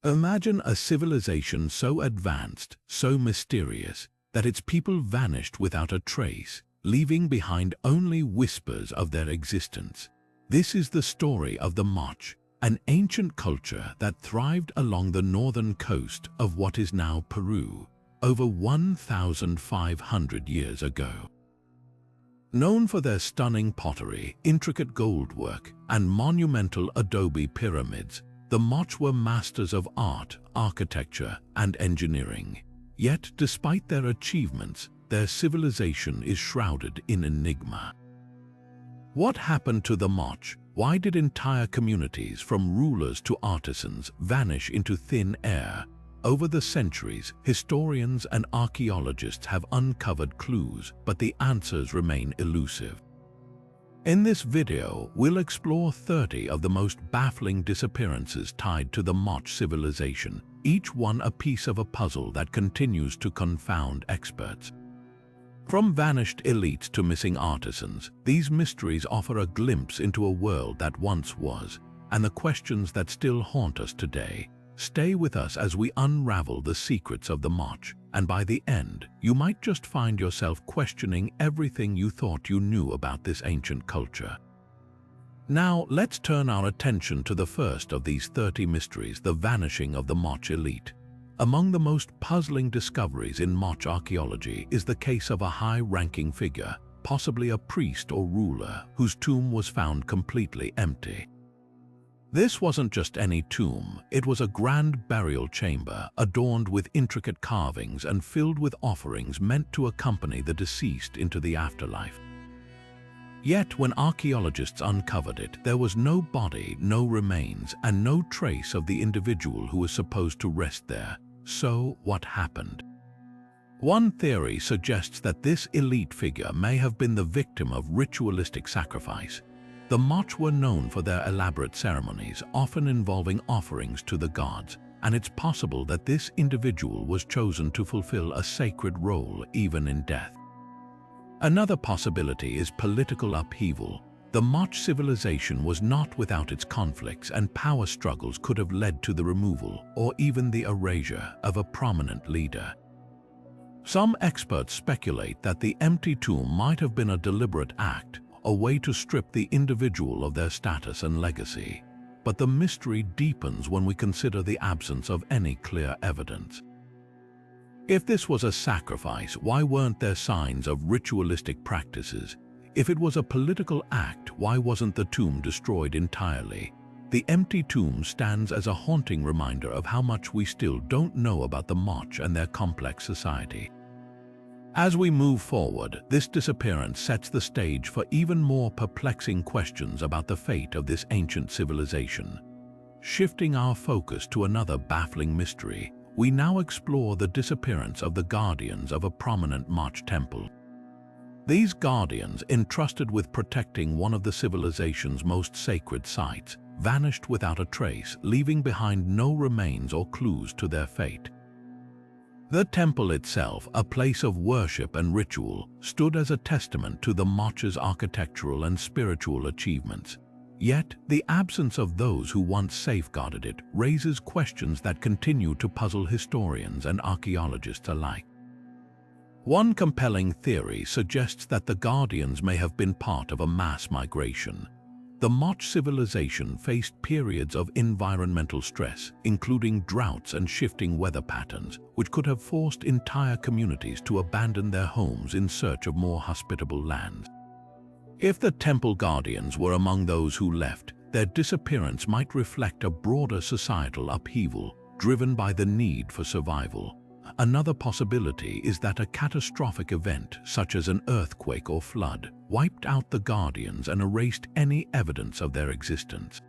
Imagine a civilization so advanced, so mysterious, that its people vanished without a trace, leaving behind only whispers of their existence. This is the story of the Moche, an ancient culture that thrived along the northern coast of what is now Peru, over 1,500 years ago. Known for their stunning pottery, intricate goldwork, and monumental adobe pyramids, the Moche were masters of art, architecture, and engineering. Yet, despite their achievements, their civilization is shrouded in enigma. What happened to the Moche? Why did entire communities, from rulers to artisans, vanish into thin air? Over the centuries, historians and archaeologists have uncovered clues, but the answers remain elusive. In this video, we'll explore 30 of the most baffling disappearances tied to the Moche civilization, each one a piece of a puzzle that continues to confound experts. From vanished elites to missing artisans, these mysteries offer a glimpse into a world that once was, and the questions that still haunt us today. Stay with us as we unravel the secrets of the Moche, and by the end, you might just find yourself questioning everything you thought you knew about this ancient culture. Now, let's turn our attention to the first of these 30 mysteries, the vanishing of the Moche elite. Among the most puzzling discoveries in Moche archaeology is the case of a high-ranking figure, possibly a priest or ruler, whose tomb was found completely empty. This wasn't just any tomb, it was a grand burial chamber adorned with intricate carvings and filled with offerings meant to accompany the deceased into the afterlife. Yet when archaeologists uncovered it, there was no body, no remains, and no trace of the individual who was supposed to rest there. So, what happened? One theory suggests that this elite figure may have been the victim of ritualistic sacrifice. The Moche were known for their elaborate ceremonies, often involving offerings to the gods, and it's possible that this individual was chosen to fulfill a sacred role even in death. Another possibility is political upheaval. The Moche civilization was not without its conflicts, and power struggles could have led to the removal or even the erasure of a prominent leader. Some experts speculate that the empty tomb might have been a deliberate act, a way to strip the individual of their status and legacy. But the mystery deepens when we consider the absence of any clear evidence. If this was a sacrifice, why weren't there signs of ritualistic practices? If it was a political act, why wasn't the tomb destroyed entirely? The empty tomb stands as a haunting reminder of how much we still don't know about the Moche and their complex society. As we move forward, this disappearance sets the stage for even more perplexing questions about the fate of this ancient civilization. Shifting our focus to another baffling mystery, we now explore the disappearance of the guardians of a prominent Moche temple. These guardians, entrusted with protecting one of the civilization's most sacred sites, vanished without a trace, leaving behind no remains or clues to their fate. The temple itself, a place of worship and ritual, stood as a testament to the Moche's architectural and spiritual achievements. Yet, the absence of those who once safeguarded it raises questions that continue to puzzle historians and archaeologists alike. One compelling theory suggests that the guardians may have been part of a mass migration. The Moche civilization faced periods of environmental stress, including droughts and shifting weather patterns, which could have forced entire communities to abandon their homes in search of more hospitable lands. If the temple guardians were among those who left, their disappearance might reflect a broader societal upheaval, driven by the need for survival. Another possibility is that a catastrophic event, such as an earthquake or flood, wiped out the guardians and erased any evidence of their existence.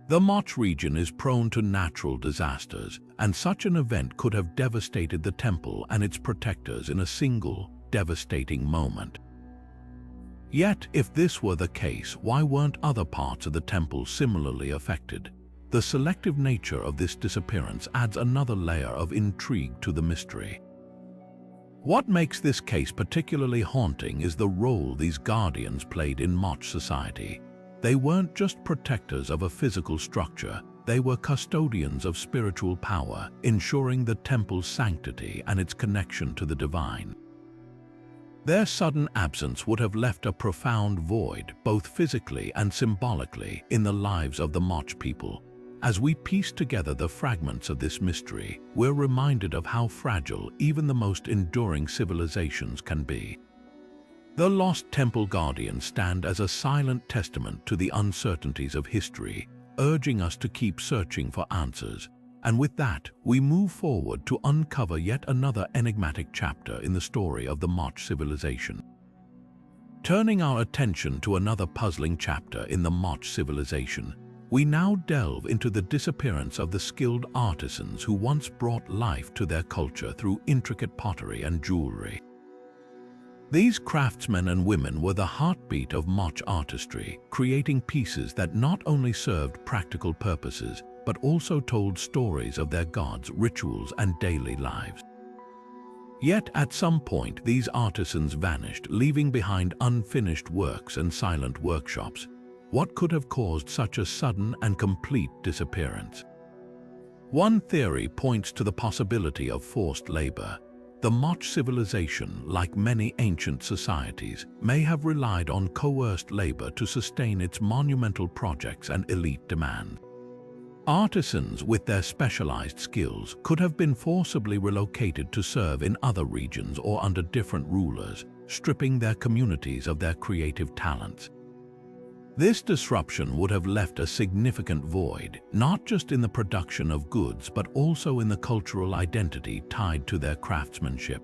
The Moche region is prone to natural disasters, and such an event could have devastated the temple and its protectors in a single, devastating moment. Yet, if this were the case, why weren't other parts of the temple similarly affected? The selective nature of this disappearance adds another layer of intrigue to the mystery. What makes this case particularly haunting is the role these guardians played in Moche society. They weren't just protectors of a physical structure, they were custodians of spiritual power, ensuring the temple's sanctity and its connection to the divine. Their sudden absence would have left a profound void, both physically and symbolically, in the lives of the Moche people. As we piece together the fragments of this mystery, we're reminded of how fragile even the most enduring civilizations can be. The lost temple guardians stand as a silent testament to the uncertainties of history, urging us to keep searching for answers. And with that, we move forward to uncover yet another enigmatic chapter in the story of the Moche Civilization. Turning our attention to another puzzling chapter in the Moche Civilization, we now delve into the disappearance of the skilled artisans who once brought life to their culture through intricate pottery and jewelry. These craftsmen and women were the heartbeat of Moche artistry, creating pieces that not only served practical purposes, but also told stories of their gods, rituals, and daily lives. Yet at some point, these artisans vanished, leaving behind unfinished works and silent workshops. What could have caused such a sudden and complete disappearance? One theory points to the possibility of forced labor. The Moche civilization, like many ancient societies, may have relied on coerced labor to sustain its monumental projects and elite demands. Artisans with their specialized skills could have been forcibly relocated to serve in other regions or under different rulers, stripping their communities of their creative talents. This disruption would have left a significant void, not just in the production of goods but also in the cultural identity tied to their craftsmanship.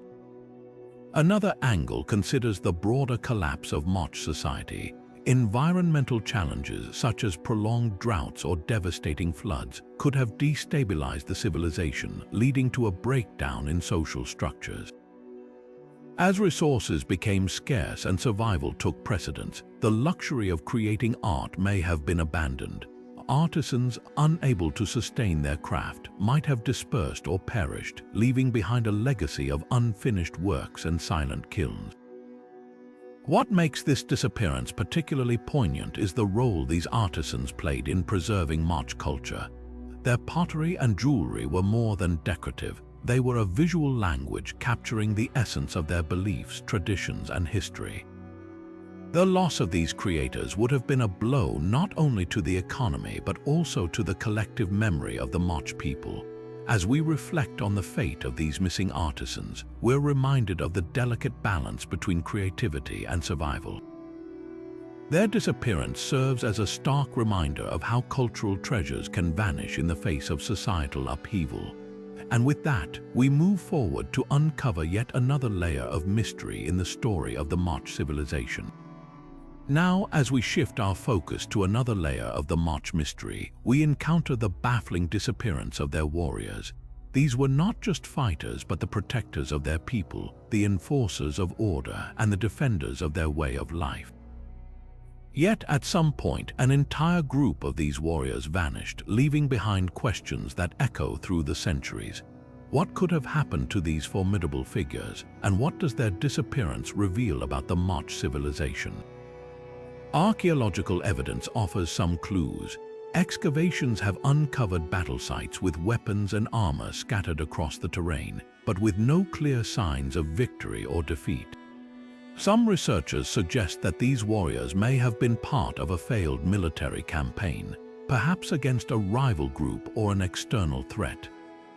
Another angle considers the broader collapse of Moche society. Environmental challenges such as prolonged droughts or devastating floods could have destabilized the civilization, leading to a breakdown in social structures. As resources became scarce and survival took precedence, the luxury of creating art may have been abandoned. Artisans unable to sustain their craft might have dispersed or perished, leaving behind a legacy of unfinished works and silent kilns. What makes this disappearance particularly poignant is the role these artisans played in preserving Moche culture. Their pottery and jewelry were more than decorative. They were a visual language capturing the essence of their beliefs, traditions, and history. The loss of these creators would have been a blow not only to the economy but also to the collective memory of the Moche people. As we reflect on the fate of these missing artisans, we're reminded of the delicate balance between creativity and survival. Their disappearance serves as a stark reminder of how cultural treasures can vanish in the face of societal upheaval. And with that, we move forward to uncover yet another layer of mystery in the story of the Moche civilization. Now, as we shift our focus to another layer of the Moche mystery, we encounter the baffling disappearance of their warriors. These were not just fighters but the protectors of their people, the enforcers of order, and the defenders of their way of life. Yet at some point, an entire group of these warriors vanished, leaving behind questions that echo through the centuries. What could have happened to these formidable figures, and what does their disappearance reveal about the Moche civilization? Archaeological evidence offers some clues. Excavations have uncovered battle sites with weapons and armor scattered across the terrain, but with no clear signs of victory or defeat. Some researchers suggest that these warriors may have been part of a failed military campaign, perhaps against a rival group or an external threat.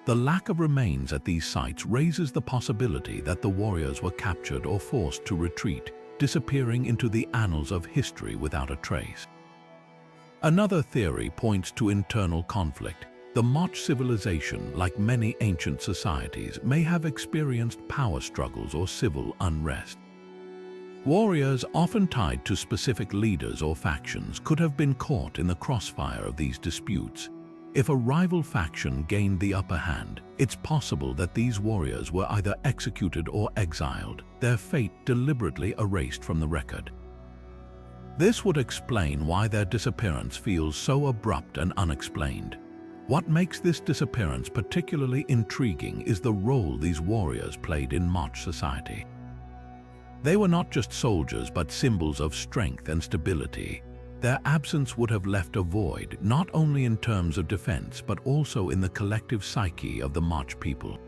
The lack of remains at these sites raises the possibility that the warriors were captured or forced to retreat, disappearing into the annals of history without a trace. Another theory points to internal conflict. The Moche civilization, like many ancient societies, may have experienced power struggles or civil unrest. Warriors, often tied to specific leaders or factions, could have been caught in the crossfire of these disputes. If a rival faction gained the upper hand, it's possible that these warriors were either executed or exiled, their fate deliberately erased from the record. This would explain why their disappearance feels so abrupt and unexplained. What makes this disappearance particularly intriguing is the role these warriors played in Moche society. They were not just soldiers but symbols of strength and stability. Their absence would have left a void not only in terms of defense but also in the collective psyche of the Moche people.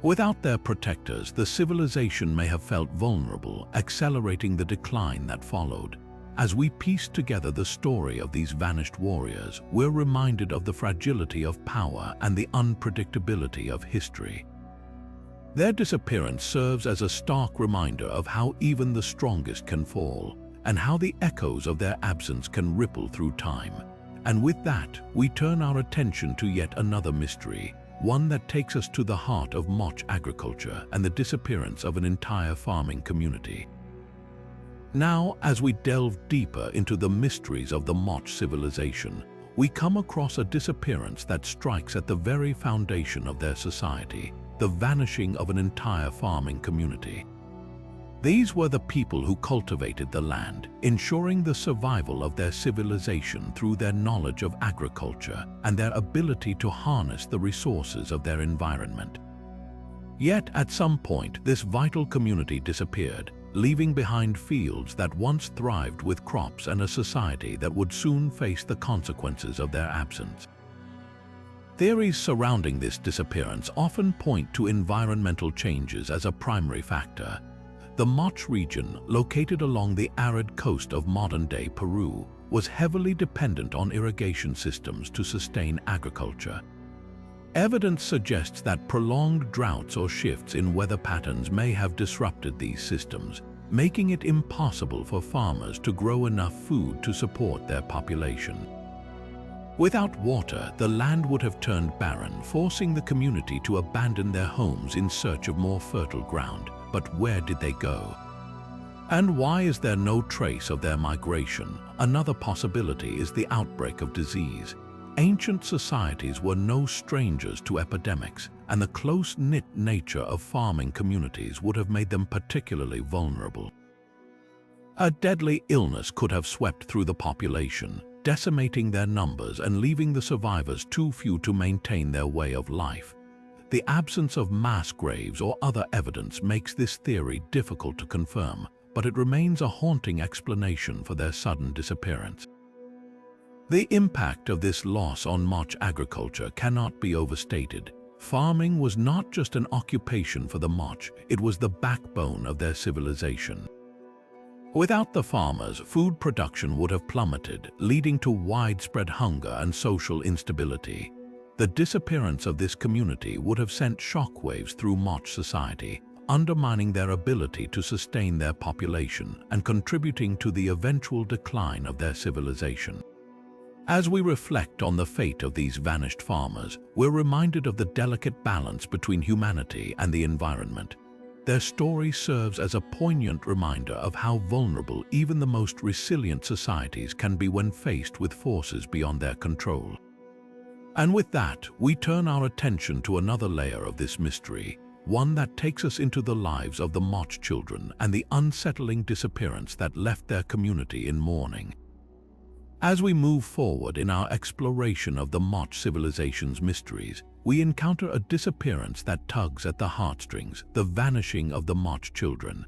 Without their protectors, the civilization may have felt vulnerable, accelerating the decline that followed. As we piece together the story of these vanished warriors, we're reminded of the fragility of power and the unpredictability of history. Their disappearance serves as a stark reminder of how even the strongest can fall, and how the echoes of their absence can ripple through time. And with that, we turn our attention to yet another mystery, one that takes us to the heart of Moche agriculture and the disappearance of an entire farming community. Now, as we delve deeper into the mysteries of the Moche civilization, we come across a disappearance that strikes at the very foundation of their society, the vanishing of an entire farming community. These were the people who cultivated the land, ensuring the survival of their civilization through their knowledge of agriculture and their ability to harness the resources of their environment. Yet, at some point, this vital community disappeared, leaving behind fields that once thrived with crops and a society that would soon face the consequences of their absence. Theories surrounding this disappearance often point to environmental changes as a primary factor. The Moche region, located along the arid coast of modern-day Peru, was heavily dependent on irrigation systems to sustain agriculture. Evidence suggests that prolonged droughts or shifts in weather patterns may have disrupted these systems, making it impossible for farmers to grow enough food to support their population. Without water, the land would have turned barren, forcing the community to abandon their homes in search of more fertile ground. But where did they go? And why is there no trace of their migration? Another possibility is the outbreak of disease. Ancient societies were no strangers to epidemics, and the close-knit nature of farming communities would have made them particularly vulnerable. A deadly illness could have swept through the population, decimating their numbers and leaving the survivors too few to maintain their way of life. The absence of mass graves or other evidence makes this theory difficult to confirm, but it remains a haunting explanation for their sudden disappearance. The impact of this loss on Moche agriculture cannot be overstated. Farming was not just an occupation for the Moche, it was the backbone of their civilization. Without the farmers, food production would have plummeted, leading to widespread hunger and social instability. The disappearance of this community would have sent shockwaves through Moche society, undermining their ability to sustain their population and contributing to the eventual decline of their civilization. As we reflect on the fate of these vanished farmers, we're reminded of the delicate balance between humanity and the environment. Their story serves as a poignant reminder of how vulnerable even the most resilient societies can be when faced with forces beyond their control. And with that, we turn our attention to another layer of this mystery, one that takes us into the lives of the Moche children and the unsettling disappearance that left their community in mourning. As we move forward in our exploration of the Moche civilization's mysteries, we encounter a disappearance that tugs at the heartstrings, the vanishing of the Moche children.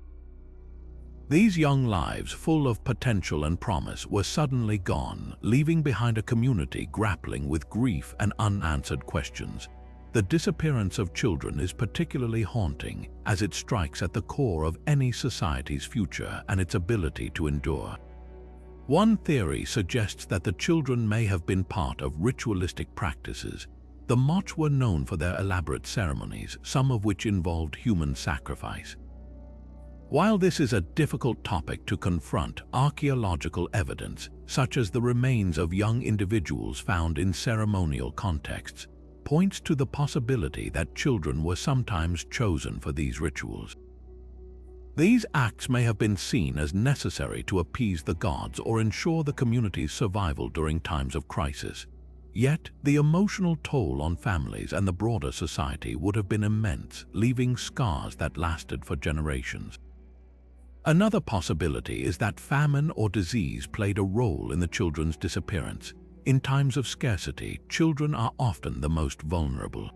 These young lives, full of potential and promise, were suddenly gone, leaving behind a community grappling with grief and unanswered questions. The disappearance of children is particularly haunting, as it strikes at the core of any society's future and its ability to endure. One theory suggests that the children may have been part of ritualistic practices. The Moche were known for their elaborate ceremonies, some of which involved human sacrifice. While this is a difficult topic to confront, archaeological evidence, such as the remains of young individuals found in ceremonial contexts, points to the possibility that children were sometimes chosen for these rituals. These acts may have been seen as necessary to appease the gods or ensure the community's survival during times of crisis. Yet, the emotional toll on families and the broader society would have been immense, leaving scars that lasted for generations. Another possibility is that famine or disease played a role in the children's disappearance. In times of scarcity, children are often the most vulnerable.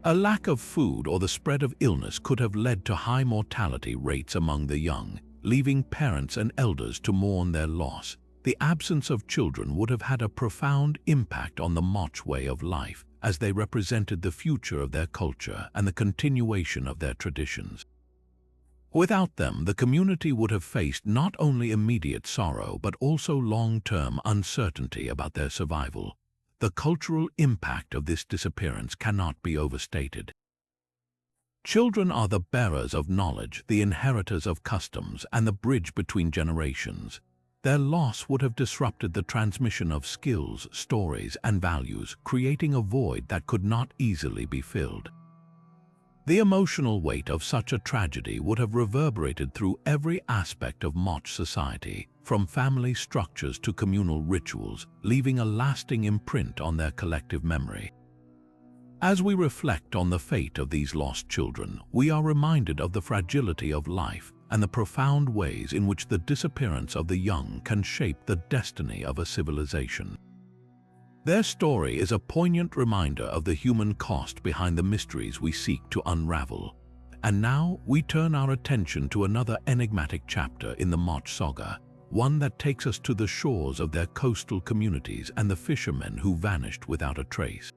A lack of food or the spread of illness could have led to high mortality rates among the young, leaving parents and elders to mourn their loss. the absence of children would have had a profound impact on the Moche way of life, as they represented the future of their culture and the continuation of their traditions. Without them, the community would have faced not only immediate sorrow but also long-term uncertainty about their survival. The cultural impact of this disappearance cannot be overstated. Children are the bearers of knowledge, the inheritors of customs, and the bridge between generations. Their loss would have disrupted the transmission of skills, stories, and values, creating a void that could not easily be filled. The emotional weight of such a tragedy would have reverberated through every aspect of Moche society, from family structures to communal rituals, leaving a lasting imprint on their collective memory. As we reflect on the fate of these lost children, we are reminded of the fragility of life and the profound ways in which the disappearance of the young can shape the destiny of a civilization. Their story is a poignant reminder of the human cost behind the mysteries we seek to unravel. And now we turn our attention to another enigmatic chapter in the Moche saga, one that takes us to the shores of their coastal communities and the fishermen who vanished without a trace.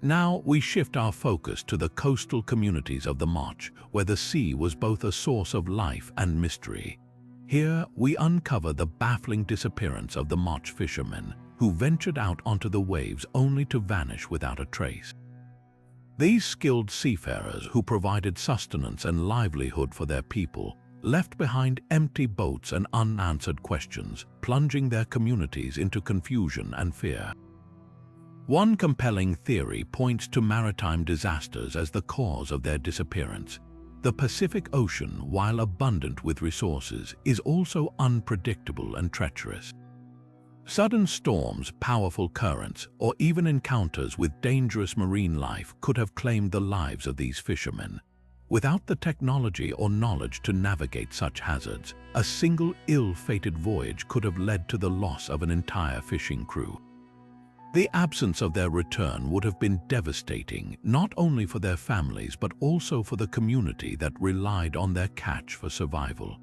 Now we shift our focus to the coastal communities of the Moche, where the sea was both a source of life and mystery. Here we uncover the baffling disappearance of the Moche fishermen, who ventured out onto the waves only to vanish without a trace. These skilled seafarers, who provided sustenance and livelihood for their people, left behind empty boats and unanswered questions, plunging their communities into confusion and fear. One compelling theory points to maritime disasters as the cause of their disappearance. The Pacific Ocean, while abundant with resources, is also unpredictable and treacherous. Sudden storms, powerful currents, or even encounters with dangerous marine life could have claimed the lives of these fishermen. Without the technology or knowledge to navigate such hazards, a single ill-fated voyage could have led to the loss of an entire fishing crew. The absence of their return would have been devastating, not only for their families but also for the community that relied on their catch for survival.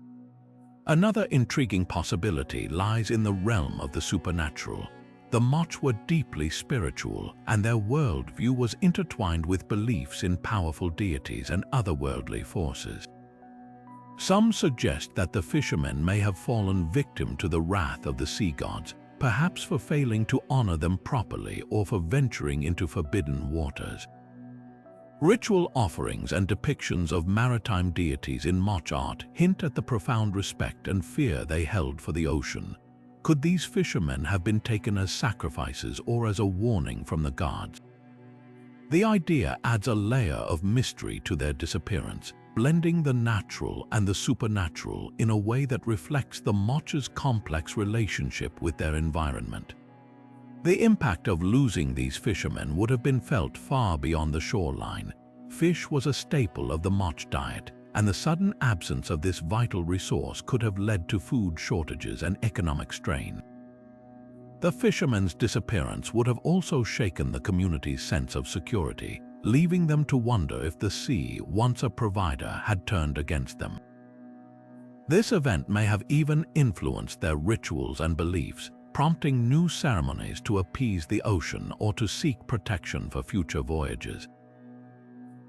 Another intriguing possibility lies in the realm of the supernatural. The Moche were deeply spiritual, and their worldview was intertwined with beliefs in powerful deities and otherworldly forces. Some suggest that the fishermen may have fallen victim to the wrath of the sea gods, perhaps for failing to honor them properly or for venturing into forbidden waters. Ritual offerings and depictions of maritime deities in Moche art hint at the profound respect and fear they held for the ocean. Could these fishermen have been taken as sacrifices or as a warning from the gods? The idea adds a layer of mystery to their disappearance, blending the natural and the supernatural in a way that reflects the Moche's complex relationship with their environment. The impact of losing these fishermen would have been felt far beyond the shoreline. Fish was a staple of the Moche diet, and the sudden absence of this vital resource could have led to food shortages and economic strain. The fishermen's disappearance would have also shaken the community's sense of security, leaving them to wonder if the sea, once a provider, had turned against them. This event may have even influenced their rituals and beliefs, prompting new ceremonies to appease the ocean or to seek protection for future voyages.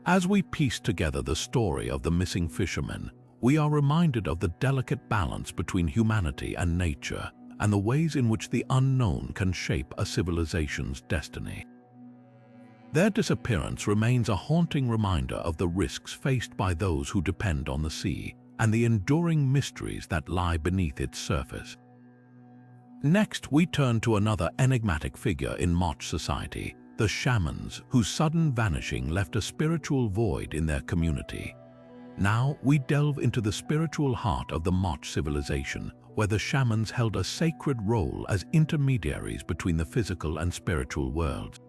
As we piece together the story of the missing fishermen, we are reminded of the delicate balance between humanity and nature and the ways in which the unknown can shape a civilization's destiny. Their disappearance remains a haunting reminder of the risks faced by those who depend on the sea and the enduring mysteries that lie beneath its surface. Next, we turn to another enigmatic figure in Moche society, the shamans, whose sudden vanishing left a spiritual void in their community. Now we delve into the spiritual heart of the Moche civilization, where the shamans held a sacred role as intermediaries between the physical and spiritual worlds.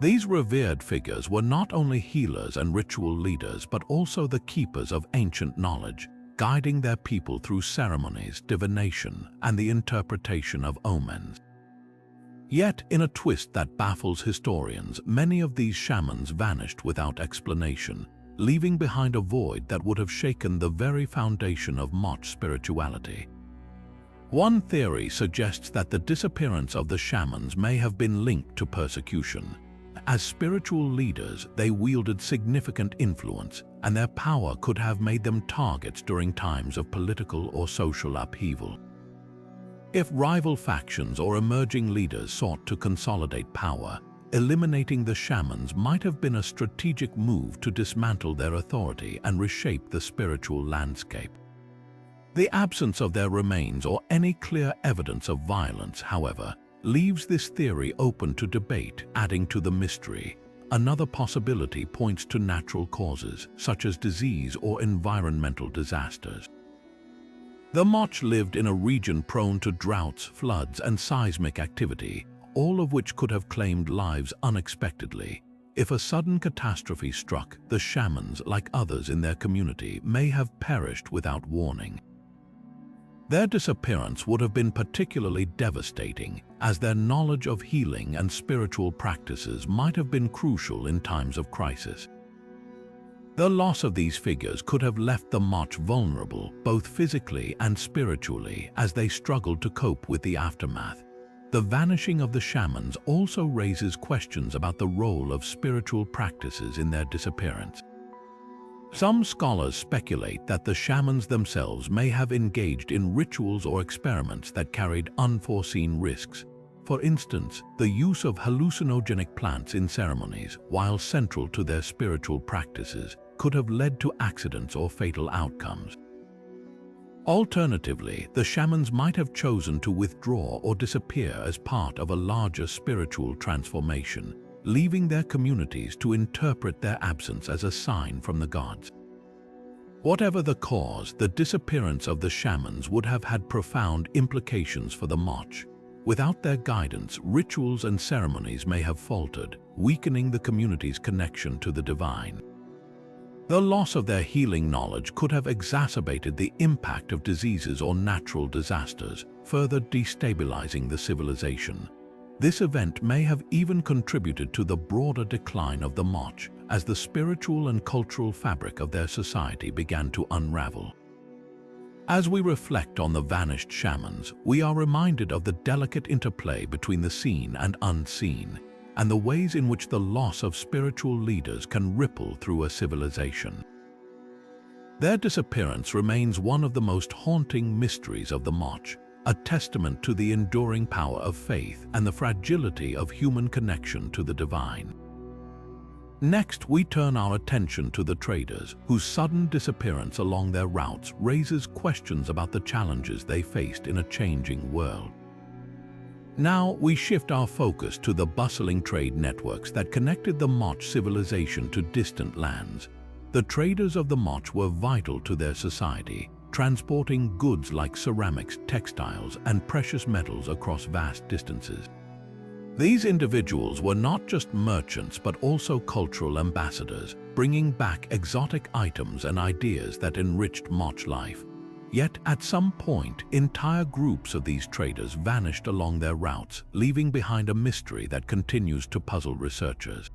These revered figures were not only healers and ritual leaders, but also the keepers of ancient knowledge, guiding their people through ceremonies, divination, and the interpretation of omens. Yet, in a twist that baffles historians, many of these shamans vanished without explanation, leaving behind a void that would have shaken the very foundation of Moche spirituality. One theory suggests that the disappearance of the shamans may have been linked to persecution. As spiritual leaders, they wielded significant influence, and their power could have made them targets during times of political or social upheaval. If rival factions or emerging leaders sought to consolidate power, eliminating the shamans might have been a strategic move to dismantle their authority and reshape the spiritual landscape. The absence of their remains or any clear evidence of violence, however, leaves this theory open to debate, adding to the mystery. Another possibility points to natural causes, such as disease or environmental disasters. The Moche lived in a region prone to droughts, floods, and seismic activity, all of which could have claimed lives unexpectedly. If a sudden catastrophe struck, the shamans, like others in their community, may have perished without warning. Their disappearance would have been particularly devastating, as their knowledge of healing and spiritual practices might have been crucial in times of crisis. The loss of these figures could have left the Moche vulnerable, both physically and spiritually, as they struggled to cope with the aftermath. The vanishing of the shamans also raises questions about the role of spiritual practices in their disappearance. Some scholars speculate that the shamans themselves may have engaged in rituals or experiments that carried unforeseen risks. For instance, the use of hallucinogenic plants in ceremonies, while central to their spiritual practices, could have led to accidents or fatal outcomes. Alternatively, the shamans might have chosen to withdraw or disappear as part of a larger spiritual transformation, leaving their communities to interpret their absence as a sign from the gods. Whatever the cause, the disappearance of the shamans would have had profound implications for the Moche. Without their guidance, rituals and ceremonies may have faltered, weakening the community's connection to the divine. The loss of their healing knowledge could have exacerbated the impact of diseases or natural disasters, further destabilizing the civilization. This event may have even contributed to the broader decline of the Moche, as the spiritual and cultural fabric of their society began to unravel. As we reflect on the vanished shamans, we are reminded of the delicate interplay between the seen and unseen, and the ways in which the loss of spiritual leaders can ripple through a civilization. Their disappearance remains one of the most haunting mysteries of the Moche, a testament to the enduring power of faith and the fragility of human connection to the divine. Next, we turn our attention to the traders, whose sudden disappearance along their routes raises questions about the challenges they faced in a changing world. Now, we shift our focus to the bustling trade networks that connected the Moche civilization to distant lands. The traders of the Moche were vital to their society, transporting goods like ceramics, textiles, and precious metals across vast distances. These individuals were not just merchants but also cultural ambassadors, bringing back exotic items and ideas that enriched Moche life. Yet, at some point, entire groups of these traders vanished along their routes, leaving behind a mystery that continues to puzzle researchers.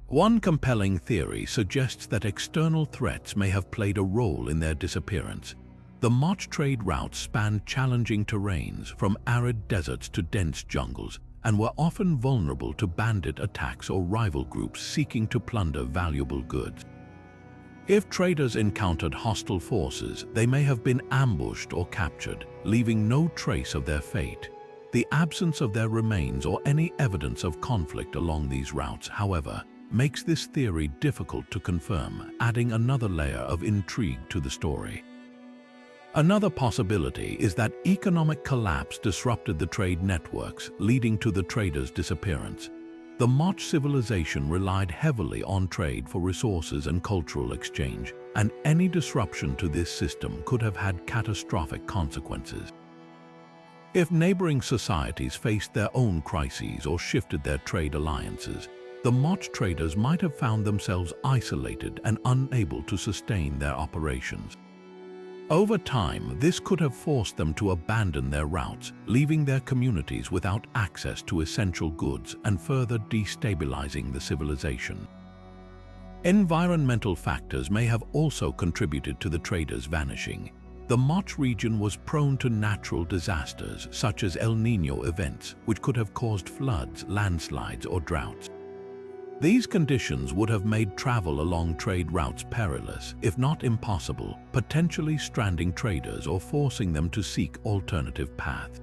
One compelling theory suggests that external threats may have played a role in their disappearance. The Moche trade routes spanned challenging terrains, from arid deserts to dense jungles, and were often vulnerable to bandit attacks or rival groups seeking to plunder valuable goods. If traders encountered hostile forces, they may have been ambushed or captured, leaving no trace of their fate. The absence of their remains or any evidence of conflict along these routes, however, makes this theory difficult to confirm, adding another layer of intrigue to the story. Another possibility is that economic collapse disrupted the trade networks, leading to the traders' disappearance. The Moche civilization relied heavily on trade for resources and cultural exchange, and any disruption to this system could have had catastrophic consequences. If neighboring societies faced their own crises or shifted their trade alliances, the Moche traders might have found themselves isolated and unable to sustain their operations. Over time, this could have forced them to abandon their routes, leaving their communities without access to essential goods and further destabilizing the civilization. Environmental factors may have also contributed to the traders' vanishing. The Moche region was prone to natural disasters such as El Niño events, which could have caused floods, landslides, or droughts. These conditions would have made travel along trade routes perilous, if not impossible, potentially stranding traders or forcing them to seek alternative paths.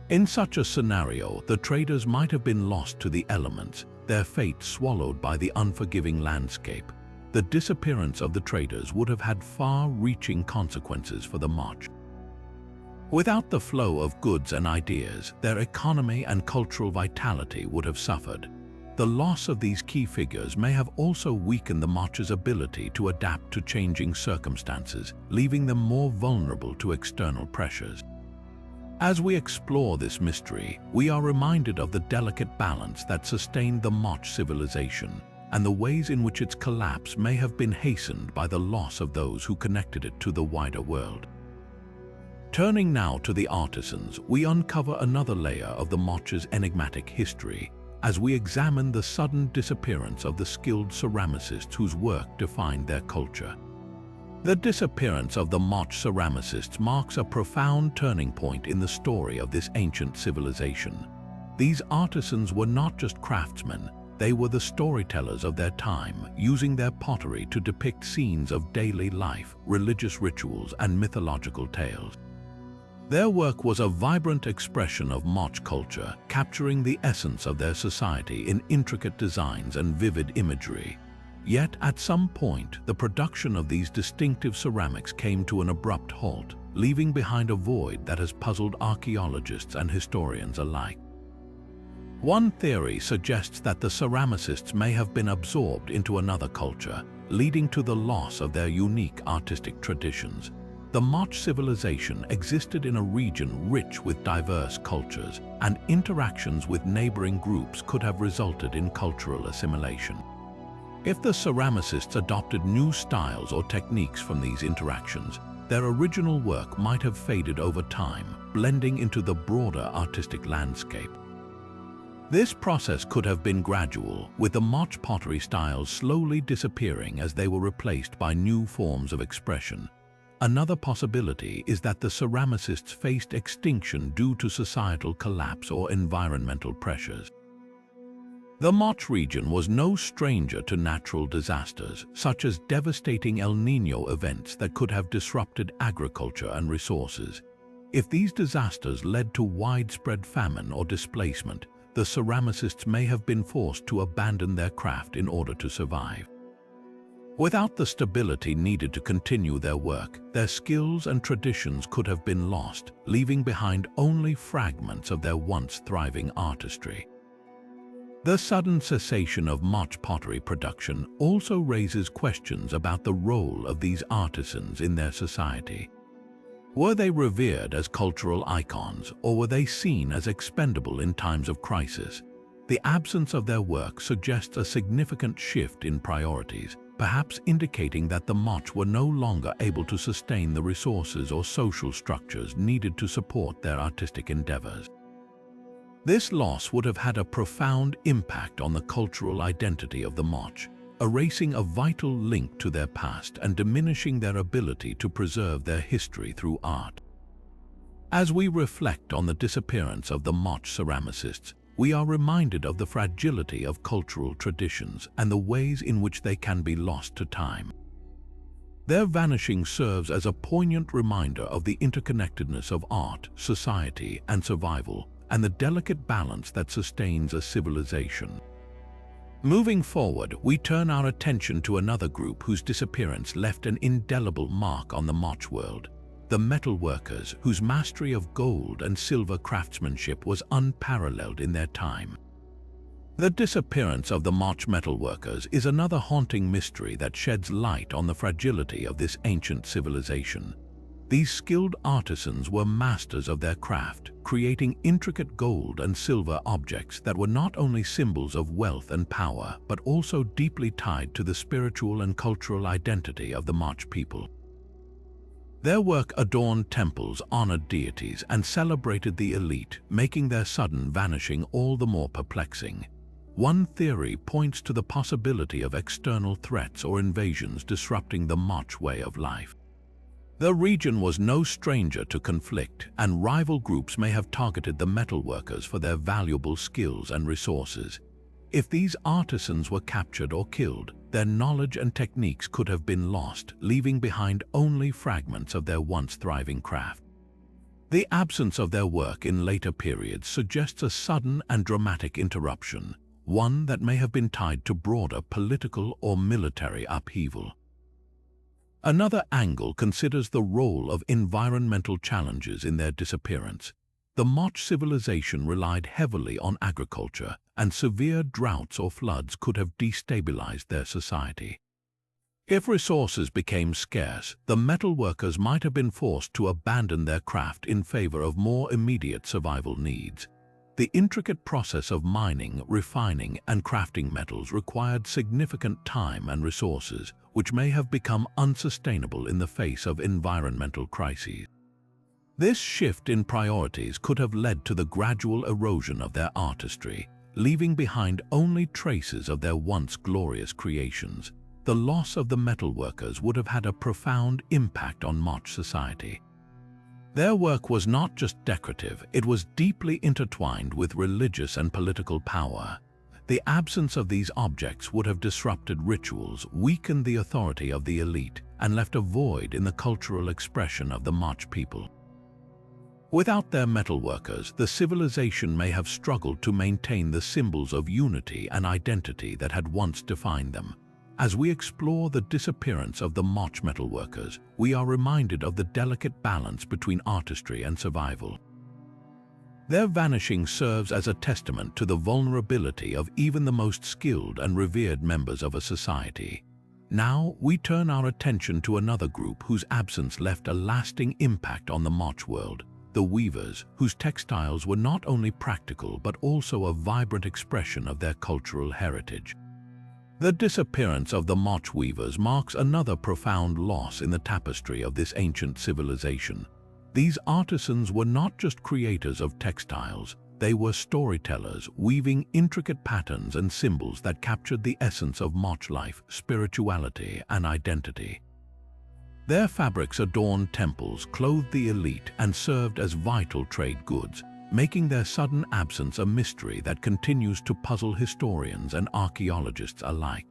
In such a scenario, the traders might have been lost to the elements, their fate swallowed by the unforgiving landscape. The disappearance of the traders would have had far-reaching consequences for the Moche. Without the flow of goods and ideas, their economy and cultural vitality would have suffered. The loss of these key figures may have also weakened the Moche's ability to adapt to changing circumstances, leaving them more vulnerable to external pressures. As we explore this mystery, we are reminded of the delicate balance that sustained the Moche civilization, and the ways in which its collapse may have been hastened by the loss of those who connected it to the wider world. Turning now to the artisans, we uncover another layer of the Moche's enigmatic history, as we examine the sudden disappearance of the skilled ceramicists whose work defined their culture. The disappearance of the Moche ceramicists marks a profound turning point in the story of this ancient civilization. These artisans were not just craftsmen, they were the storytellers of their time, using their pottery to depict scenes of daily life, religious rituals, and mythological tales. Their work was a vibrant expression of Moche culture, capturing the essence of their society in intricate designs and vivid imagery. Yet, at some point, the production of these distinctive ceramics came to an abrupt halt, leaving behind a void that has puzzled archaeologists and historians alike. One theory suggests that the ceramicists may have been absorbed into another culture, leading to the loss of their unique artistic traditions. The Moche civilization existed in a region rich with diverse cultures, and interactions with neighboring groups could have resulted in cultural assimilation. If the ceramicists adopted new styles or techniques from these interactions, their original work might have faded over time, blending into the broader artistic landscape. This process could have been gradual, with the Moche pottery styles slowly disappearing as they were replaced by new forms of expression. Another possibility is that the ceramicists faced extinction due to societal collapse or environmental pressures. The Moche region was no stranger to natural disasters, such as devastating El Niño events that could have disrupted agriculture and resources. If these disasters led to widespread famine or displacement, the ceramicists may have been forced to abandon their craft in order to survive. Without the stability needed to continue their work, their skills and traditions could have been lost, leaving behind only fragments of their once thriving artistry. The sudden cessation of Moche pottery production also raises questions about the role of these artisans in their society. Were they revered as cultural icons, or were they seen as expendable in times of crisis? The absence of their work suggests a significant shift in priorities, perhaps indicating that the Moche were no longer able to sustain the resources or social structures needed to support their artistic endeavors. This loss would have had a profound impact on the cultural identity of the Moche, erasing a vital link to their past and diminishing their ability to preserve their history through art. As we reflect on the disappearance of the Moche ceramicists, we are reminded of the fragility of cultural traditions and the ways in which they can be lost to time. Their vanishing serves as a poignant reminder of the interconnectedness of art, society, and survival, and the delicate balance that sustains a civilization. Moving forward, we turn our attention to another group whose disappearance left an indelible mark on the Moche world: the metalworkers, whose mastery of gold and silver craftsmanship was unparalleled in their time. The disappearance of the Moche metalworkers is another haunting mystery that sheds light on the fragility of this ancient civilization. These skilled artisans were masters of their craft, creating intricate gold and silver objects that were not only symbols of wealth and power, but also deeply tied to the spiritual and cultural identity of the Moche people. Their work adorned temples, honored deities, and celebrated the elite, making their sudden vanishing all the more perplexing. One theory points to the possibility of external threats or invasions disrupting the Moche way of life. The region was no stranger to conflict, and rival groups may have targeted the metalworkers for their valuable skills and resources. If these artisans were captured or killed, their knowledge and techniques could have been lost, leaving behind only fragments of their once thriving craft. The absence of their work in later periods suggests a sudden and dramatic interruption, one that may have been tied to broader political or military upheaval. Another angle considers the role of environmental challenges in their disappearance. The Moche civilization relied heavily on agriculture, and severe droughts or floods could have destabilized their society. If resources became scarce, the metalworkers might have been forced to abandon their craft in favor of more immediate survival needs. The intricate process of mining, refining, and crafting metals required significant time and resources, which may have become unsustainable in the face of environmental crises. This shift in priorities could have led to the gradual erosion of their artistry, leaving behind only traces of their once glorious creations. The loss of the metalworkers would have had a profound impact on Moche society. Their work was not just decorative, it was deeply intertwined with religious and political power. The absence of these objects would have disrupted rituals, weakened the authority of the elite, and left a void in the cultural expression of the Moche people. Without their metalworkers, the civilization may have struggled to maintain the symbols of unity and identity that had once defined them. As we explore the disappearance of the Moche metalworkers, we are reminded of the delicate balance between artistry and survival. Their vanishing serves as a testament to the vulnerability of even the most skilled and revered members of a society. Now, we turn our attention to another group whose absence left a lasting impact on the Moche world: the weavers, whose textiles were not only practical but also a vibrant expression of their cultural heritage. The disappearance of the Moche weavers marks another profound loss in the tapestry of this ancient civilization. These artisans were not just creators of textiles, they were storytellers, weaving intricate patterns and symbols that captured the essence of Moche life, spirituality, and identity. Their fabrics adorned temples, clothed the elite, and served as vital trade goods, making their sudden absence a mystery that continues to puzzle historians and archaeologists alike.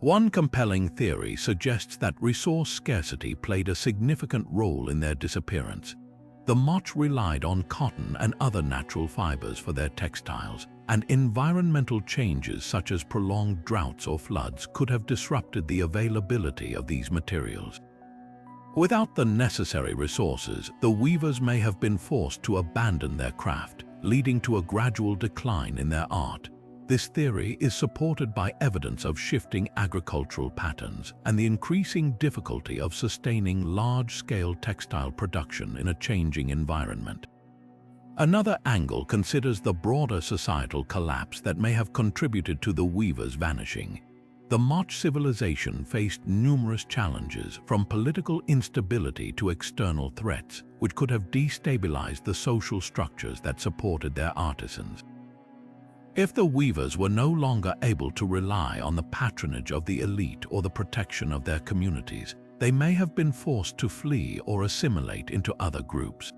One compelling theory suggests that resource scarcity played a significant role in their disappearance. The Moche relied on cotton and other natural fibers for their textiles, and environmental changes such as prolonged droughts or floods could have disrupted the availability of these materials. Without the necessary resources, the weavers may have been forced to abandon their craft, leading to a gradual decline in their art. This theory is supported by evidence of shifting agricultural patterns and the increasing difficulty of sustaining large-scale textile production in a changing environment. Another angle considers the broader societal collapse that may have contributed to the weavers' vanishing. The Moche civilization faced numerous challenges, from political instability to external threats, which could have destabilized the social structures that supported their artisans. If the weavers were no longer able to rely on the patronage of the elite or the protection of their communities, they may have been forced to flee or assimilate into other groups.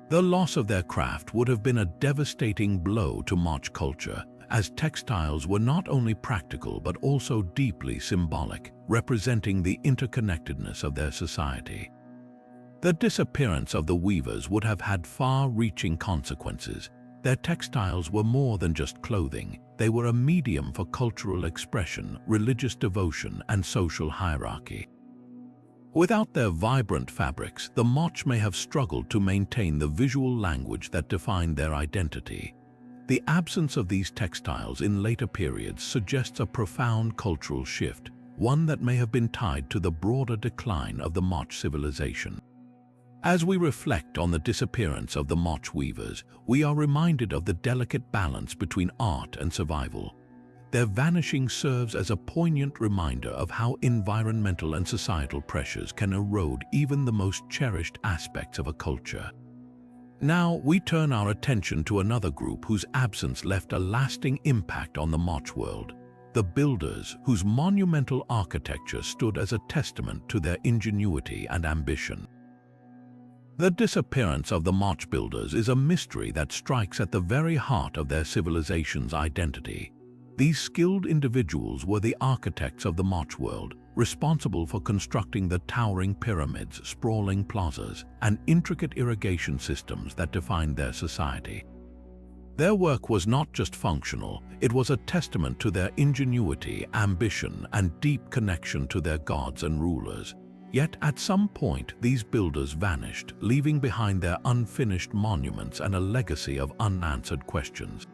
The loss of their craft would have been a devastating blow to Moche culture, as textiles were not only practical but also deeply symbolic, representing the interconnectedness of their society. The disappearance of the weavers would have had far-reaching consequences. Their textiles were more than just clothing. They were a medium for cultural expression, religious devotion, and social hierarchy. Without their vibrant fabrics, the Moche may have struggled to maintain the visual language that defined their identity. The absence of these textiles in later periods suggests a profound cultural shift, one that may have been tied to the broader decline of the Moche civilization. As we reflect on the disappearance of the Moche weavers, we are reminded of the delicate balance between art and survival. Their vanishing serves as a poignant reminder of how environmental and societal pressures can erode even the most cherished aspects of a culture. Now, we turn our attention to another group whose absence left a lasting impact on the Moche world: the builders whose monumental architecture stood as a testament to their ingenuity and ambition. The disappearance of the Moche builders is a mystery that strikes at the very heart of their civilization's identity. These skilled individuals were the architects of the Moche world, responsible for constructing the towering pyramids, sprawling plazas, and intricate irrigation systems that defined their society. Their work was not just functional, it was a testament to their ingenuity, ambition, and deep connection to their gods and rulers. Yet at some point, these builders vanished, leaving behind their unfinished monuments and a legacy of unanswered questions.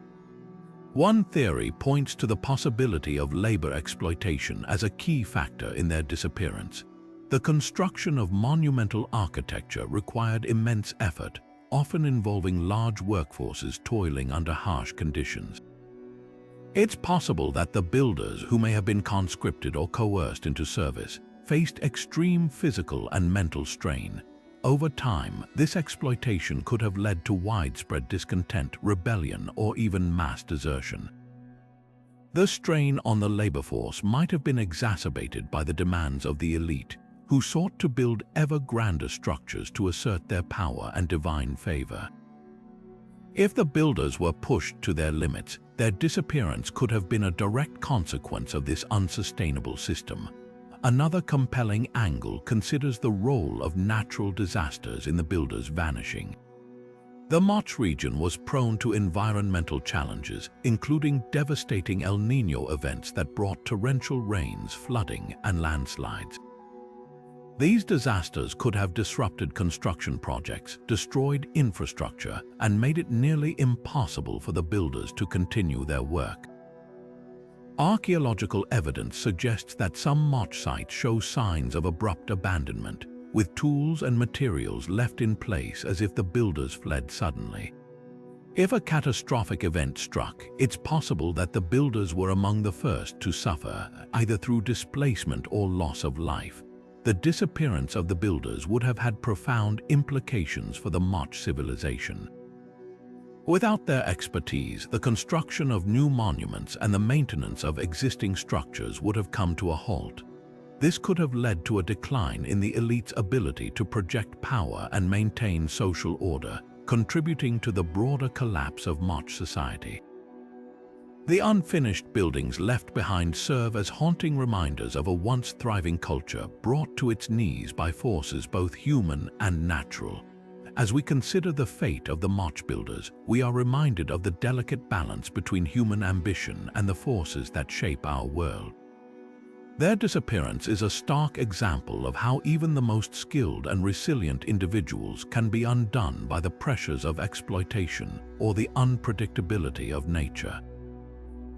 One theory points to the possibility of labor exploitation as a key factor in their disappearance. The construction of monumental architecture required immense effort, often involving large workforces toiling under harsh conditions. It's possible that the builders, who may have been conscripted or coerced into service, faced extreme physical and mental strain. Over time, this exploitation could have led to widespread discontent, rebellion, or even mass desertion. The strain on the labor force might have been exacerbated by the demands of the elite, who sought to build ever grander structures to assert their power and divine favor. If the builders were pushed to their limits, their disappearance could have been a direct consequence of this unsustainable system. Another compelling angle considers the role of natural disasters in the builders' vanishing. The Moche region was prone to environmental challenges, including devastating El Niño events that brought torrential rains, flooding, and landslides. These disasters could have disrupted construction projects, destroyed infrastructure, and made it nearly impossible for the builders to continue their work. Archaeological evidence suggests that some Moche sites show signs of abrupt abandonment, with tools and materials left in place as if the builders fled suddenly. If a catastrophic event struck, it's possible that the builders were among the first to suffer, either through displacement or loss of life. The disappearance of the builders would have had profound implications for the Moche civilization. Without their expertise, the construction of new monuments and the maintenance of existing structures would have come to a halt. This could have led to a decline in the elite's ability to project power and maintain social order, contributing to the broader collapse of Moche society. The unfinished buildings left behind serve as haunting reminders of a once thriving culture brought to its knees by forces both human and natural. As we consider the fate of the Moche builders, we are reminded of the delicate balance between human ambition and the forces that shape our world. Their disappearance is a stark example of how even the most skilled and resilient individuals can be undone by the pressures of exploitation or the unpredictability of nature.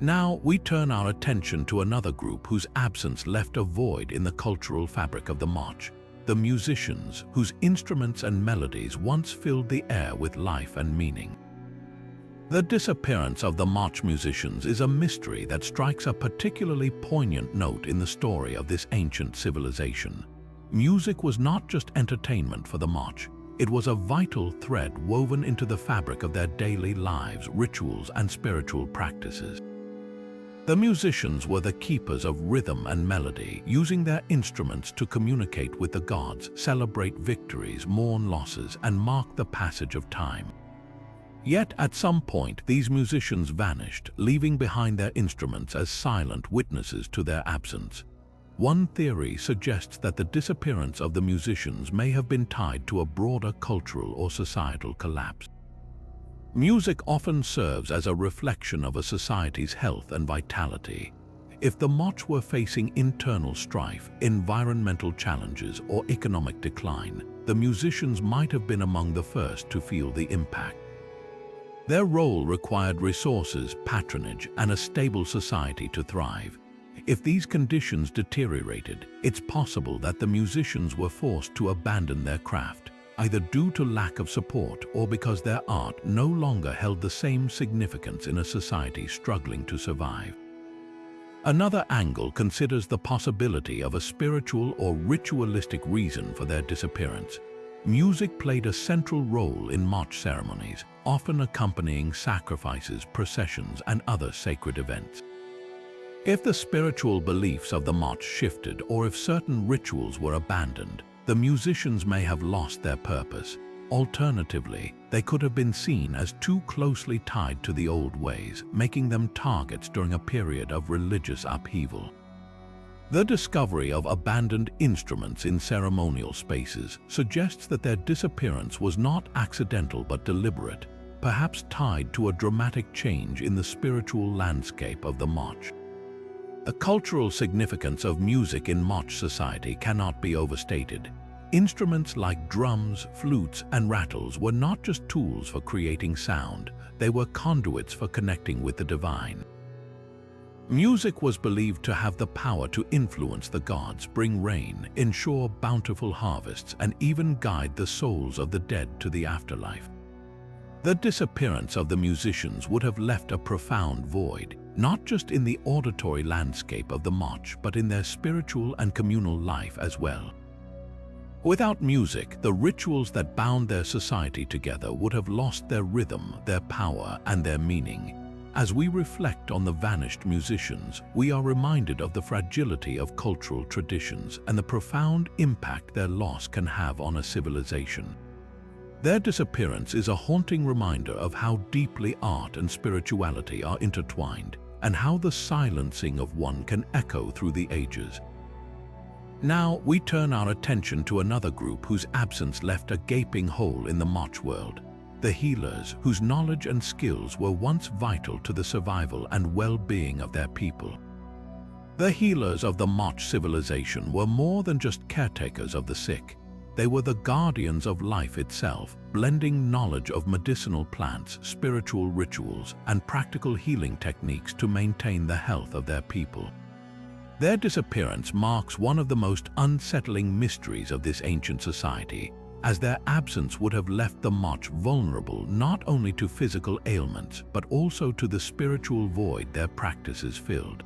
Now we turn our attention to another group whose absence left a void in the cultural fabric of the Moche. The musicians, whose instruments and melodies once filled the air with life and meaning. The disappearance of the Moche musicians is a mystery that strikes a particularly poignant note in the story of this ancient civilization. Music was not just entertainment for the Moche, it was a vital thread woven into the fabric of their daily lives, rituals, and spiritual practices. The musicians were the keepers of rhythm and melody, using their instruments to communicate with the gods, celebrate victories, mourn losses, and mark the passage of time. Yet at some point, these musicians vanished, leaving behind their instruments as silent witnesses to their absence. One theory suggests that the disappearance of the musicians may have been tied to a broader cultural or societal collapse. Music often serves as a reflection of a society's health and vitality. If the Moche were facing internal strife, environmental challenges, or economic decline, the musicians might have been among the first to feel the impact. Their role required resources, patronage, and a stable society to thrive. If these conditions deteriorated, it's possible that the musicians were forced to abandon their craft, either due to lack of support or because their art no longer held the same significance in a society struggling to survive. Another angle considers the possibility of a spiritual or ritualistic reason for their disappearance. Music played a central role in Moche ceremonies, often accompanying sacrifices, processions, and other sacred events. If the spiritual beliefs of the Moche shifted or if certain rituals were abandoned, the musicians may have lost their purpose. Alternatively, they could have been seen as too closely tied to the old ways, making them targets during a period of religious upheaval. The discovery of abandoned instruments in ceremonial spaces suggests that their disappearance was not accidental but deliberate, perhaps tied to a dramatic change in the spiritual landscape of the Moche. The cultural significance of music in Moche society cannot be overstated. Instruments like drums, flutes, and rattles were not just tools for creating sound, they were conduits for connecting with the divine. Music was believed to have the power to influence the gods, bring rain, ensure bountiful harvests, and even guide the souls of the dead to the afterlife. The disappearance of the musicians would have left a profound void, not just in the auditory landscape of the Moche, but in their spiritual and communal life as well. Without music, the rituals that bound their society together would have lost their rhythm, their power, and their meaning. As we reflect on the vanished musicians, we are reminded of the fragility of cultural traditions and the profound impact their loss can have on a civilization. Their disappearance is a haunting reminder of how deeply art and spirituality are intertwined, and how the silencing of one can echo through the ages. Now we turn our attention to another group whose absence left a gaping hole in the Moche world: the healers, whose knowledge and skills were once vital to the survival and well-being of their people. The healers of the Moche civilization were more than just caretakers of the sick. They were the guardians of life itself, blending knowledge of medicinal plants, spiritual rituals, and practical healing techniques to maintain the health of their people. Their disappearance marks one of the most unsettling mysteries of this ancient society, as their absence would have left the Moche vulnerable not only to physical ailments, but also to the spiritual void their practices filled.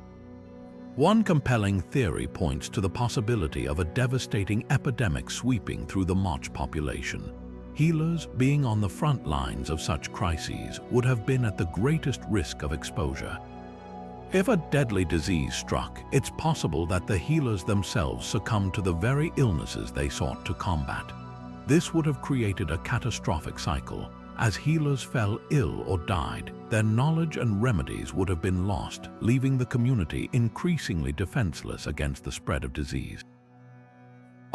One compelling theory points to the possibility of a devastating epidemic sweeping through the Moche population. Healers, being on the front lines of such crises, would have been at the greatest risk of exposure. If a deadly disease struck, it's possible that the healers themselves succumbed to the very illnesses they sought to combat. This would have created a catastrophic cycle. As healers fell ill or died, their knowledge and remedies would have been lost, leaving the community increasingly defenseless against the spread of disease.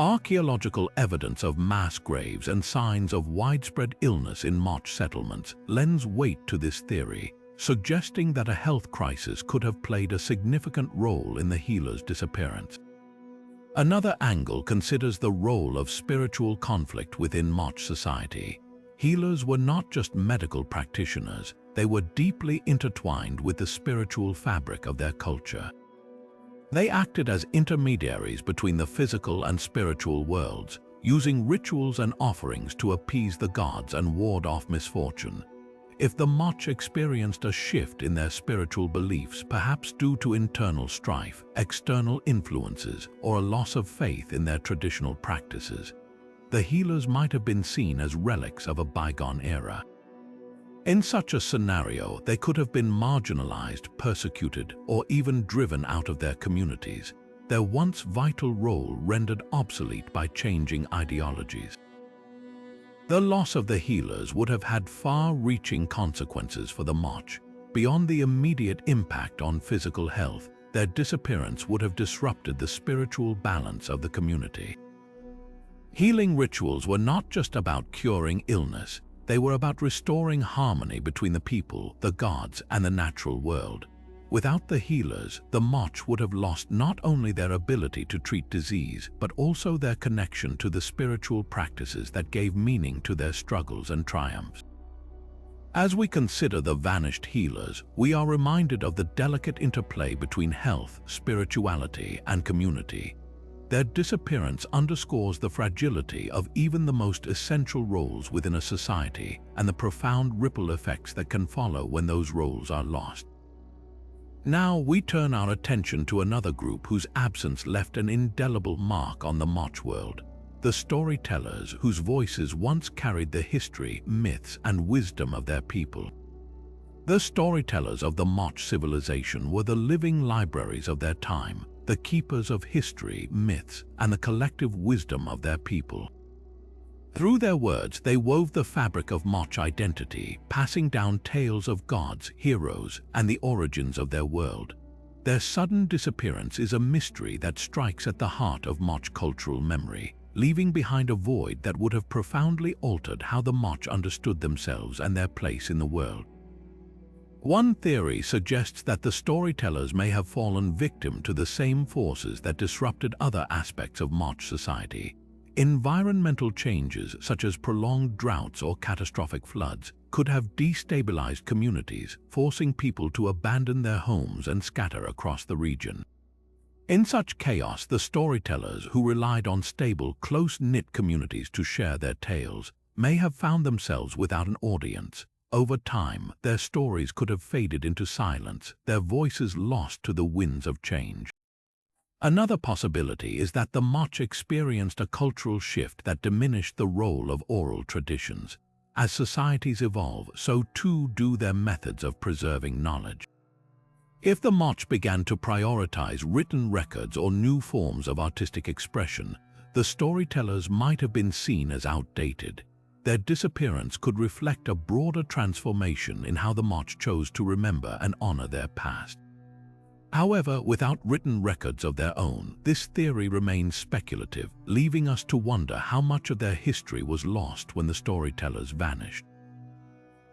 Archaeological evidence of mass graves and signs of widespread illness in Moche settlements lends weight to this theory, suggesting that a health crisis could have played a significant role in the healers' disappearance. Another angle considers the role of spiritual conflict within Moche society. Healers were not just medical practitioners, they were deeply intertwined with the spiritual fabric of their culture. They acted as intermediaries between the physical and spiritual worlds, using rituals and offerings to appease the gods and ward off misfortune. If the Moche experienced a shift in their spiritual beliefs, perhaps due to internal strife, external influences, or a loss of faith in their traditional practices, the healers might have been seen as relics of a bygone era. In such a scenario, they could have been marginalized, persecuted, or even driven out of their communities, their once vital role rendered obsolete by changing ideologies. The loss of the healers would have had far-reaching consequences for the Moche. Beyond the immediate impact on physical health, their disappearance would have disrupted the spiritual balance of the community. Healing rituals were not just about curing illness, they were about restoring harmony between the people, the gods, and the natural world. Without the healers, the Moche would have lost not only their ability to treat disease, but also their connection to the spiritual practices that gave meaning to their struggles and triumphs. As we consider the vanished healers, we are reminded of the delicate interplay between health, spirituality, and community. Their disappearance underscores the fragility of even the most essential roles within a society and the profound ripple effects that can follow when those roles are lost. Now we turn our attention to another group whose absence left an indelible mark on the Moche world: the storytellers whose voices once carried the history, myths, and wisdom of their people. The storytellers of the Moche Civilization were the living libraries of their time, the keepers of history, myths, and the collective wisdom of their people. Through their words, they wove the fabric of Moche identity, passing down tales of gods, heroes, and the origins of their world. Their sudden disappearance is a mystery that strikes at the heart of Moche cultural memory, leaving behind a void that would have profoundly altered how the Moche understood themselves and their place in the world. One theory suggests that the storytellers may have fallen victim to the same forces that disrupted other aspects of Moche society. Environmental changes such as prolonged droughts or catastrophic floods could have destabilized communities, forcing people to abandon their homes and scatter across the region. In such chaos, the storytellers, who relied on stable, close-knit communities to share their tales, may have found themselves without an audience. Over time, their stories could have faded into silence, their voices lost to the winds of change. Another possibility is that the Moche experienced a cultural shift that diminished the role of oral traditions. As societies evolve, so too do their methods of preserving knowledge. If the Moche began to prioritize written records or new forms of artistic expression, the storytellers might have been seen as outdated. Their disappearance could reflect a broader transformation in how the Moche chose to remember and honor their past. However, without written records of their own, this theory remains speculative, leaving us to wonder how much of their history was lost when the storytellers vanished.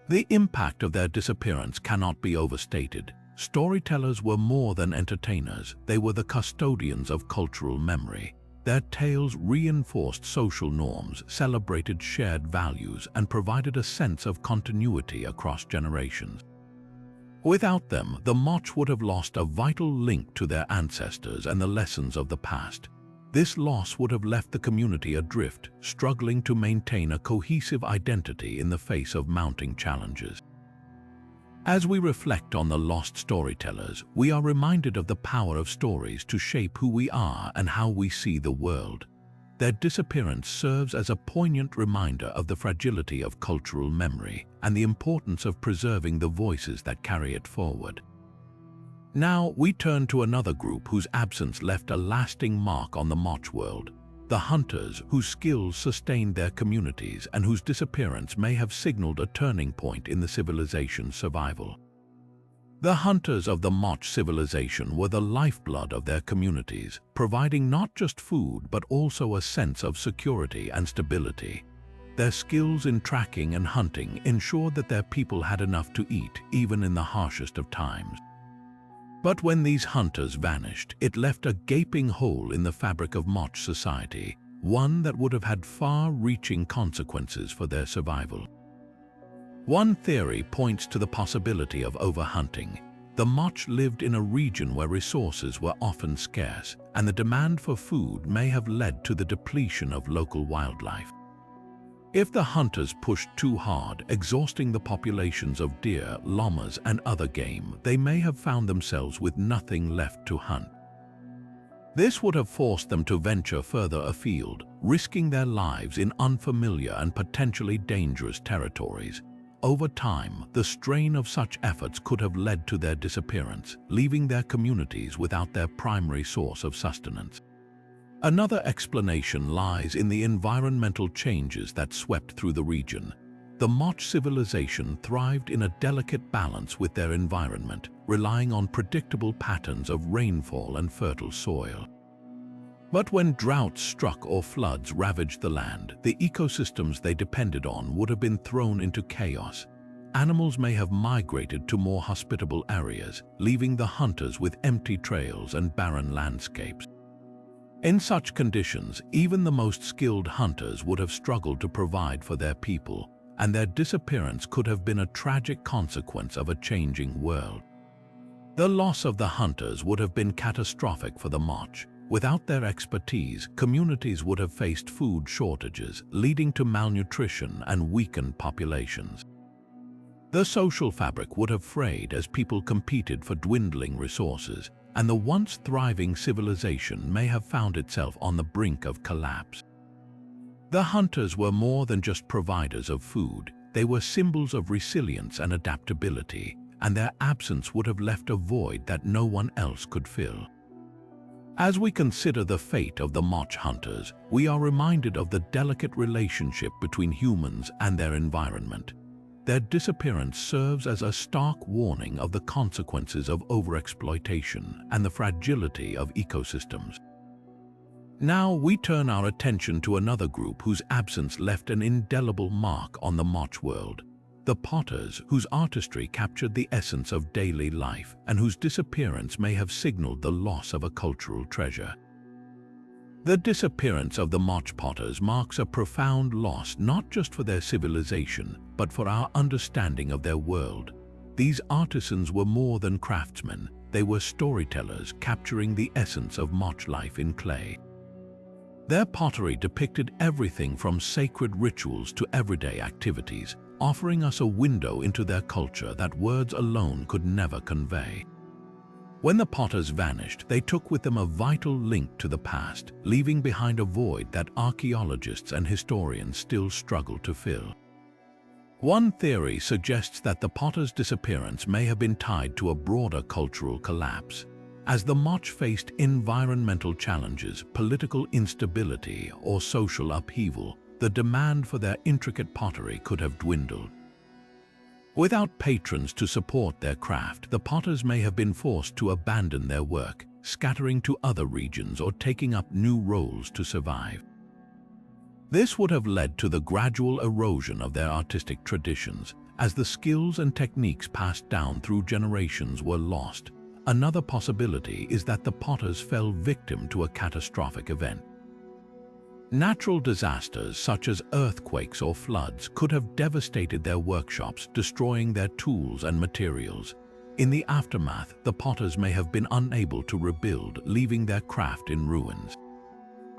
The impact of their disappearance cannot be overstated. Storytellers were more than entertainers, they were the custodians of cultural memory. Their tales reinforced social norms, celebrated shared values, and provided a sense of continuity across generations. Without them, the Moche would have lost a vital link to their ancestors and the lessons of the past. This loss would have left the community adrift, struggling to maintain a cohesive identity in the face of mounting challenges. As we reflect on the lost storytellers, we are reminded of the power of stories to shape who we are and how we see the world. Their disappearance serves as a poignant reminder of the fragility of cultural memory and the importance of preserving the voices that carry it forward. Now we turn to another group whose absence left a lasting mark on the Moche world: the hunters, whose skills sustained their communities and whose disappearance may have signaled a turning point in the civilization's survival. The hunters of the Moche Civilization were the lifeblood of their communities, providing not just food but also a sense of security and stability. Their skills in tracking and hunting ensured that their people had enough to eat, even in the harshest of times. But when these hunters vanished, it left a gaping hole in the fabric of Moche society, one that would have had far-reaching consequences for their survival. One theory points to the possibility of overhunting. The Moche lived in a region where resources were often scarce, and the demand for food may have led to the depletion of local wildlife. If the hunters pushed too hard, exhausting the populations of deer, llamas, and other game, they may have found themselves with nothing left to hunt. This would have forced them to venture further afield, risking their lives in unfamiliar and potentially dangerous territories. Over time, the strain of such efforts could have led to their disappearance, leaving their communities without their primary source of sustenance. Another explanation lies in the environmental changes that swept through the region. The Moche Civilization thrived in a delicate balance with their environment, relying on predictable patterns of rainfall and fertile soil. But when droughts struck or floods ravaged the land, the ecosystems they depended on would have been thrown into chaos. Animals may have migrated to more hospitable areas, leaving the hunters with empty trails and barren landscapes. In such conditions, even the most skilled hunters would have struggled to provide for their people, and their disappearance could have been a tragic consequence of a changing world. The loss of the hunters would have been catastrophic for the Moche. Without their expertise, communities would have faced food shortages, leading to malnutrition and weakened populations. The social fabric would have frayed as people competed for dwindling resources, and the once thriving civilization may have found itself on the brink of collapse. The hunters were more than just providers of food. They were symbols of resilience and adaptability, and their absence would have left a void that no one else could fill. As we consider the fate of the Moche hunters, we are reminded of the delicate relationship between humans and their environment. Their disappearance serves as a stark warning of the consequences of overexploitation and the fragility of ecosystems. Now we turn our attention to another group whose absence left an indelible mark on the Moche world: the potters, whose artistry captured the essence of daily life and whose disappearance may have signaled the loss of a cultural treasure. The disappearance of the Moche potters marks a profound loss not just for their civilization, but for our understanding of their world. These artisans were more than craftsmen; they were storytellers capturing the essence of Moche life in clay. Their pottery depicted everything from sacred rituals to everyday activities, offering us a window into their culture that words alone could never convey. When the potters vanished, they took with them a vital link to the past, leaving behind a void that archaeologists and historians still struggle to fill. One theory suggests that the potters' disappearance may have been tied to a broader cultural collapse. As the Moche faced environmental challenges, political instability, or social upheaval, the demand for their intricate pottery could have dwindled. Without patrons to support their craft, the potters may have been forced to abandon their work, scattering to other regions or taking up new roles to survive. This would have led to the gradual erosion of their artistic traditions, as the skills and techniques passed down through generations were lost. Another possibility is that the potters fell victim to a catastrophic event. Natural disasters such as earthquakes or floods could have devastated their workshops, destroying their tools and materials. In the aftermath, the potters may have been unable to rebuild, leaving their craft in ruins.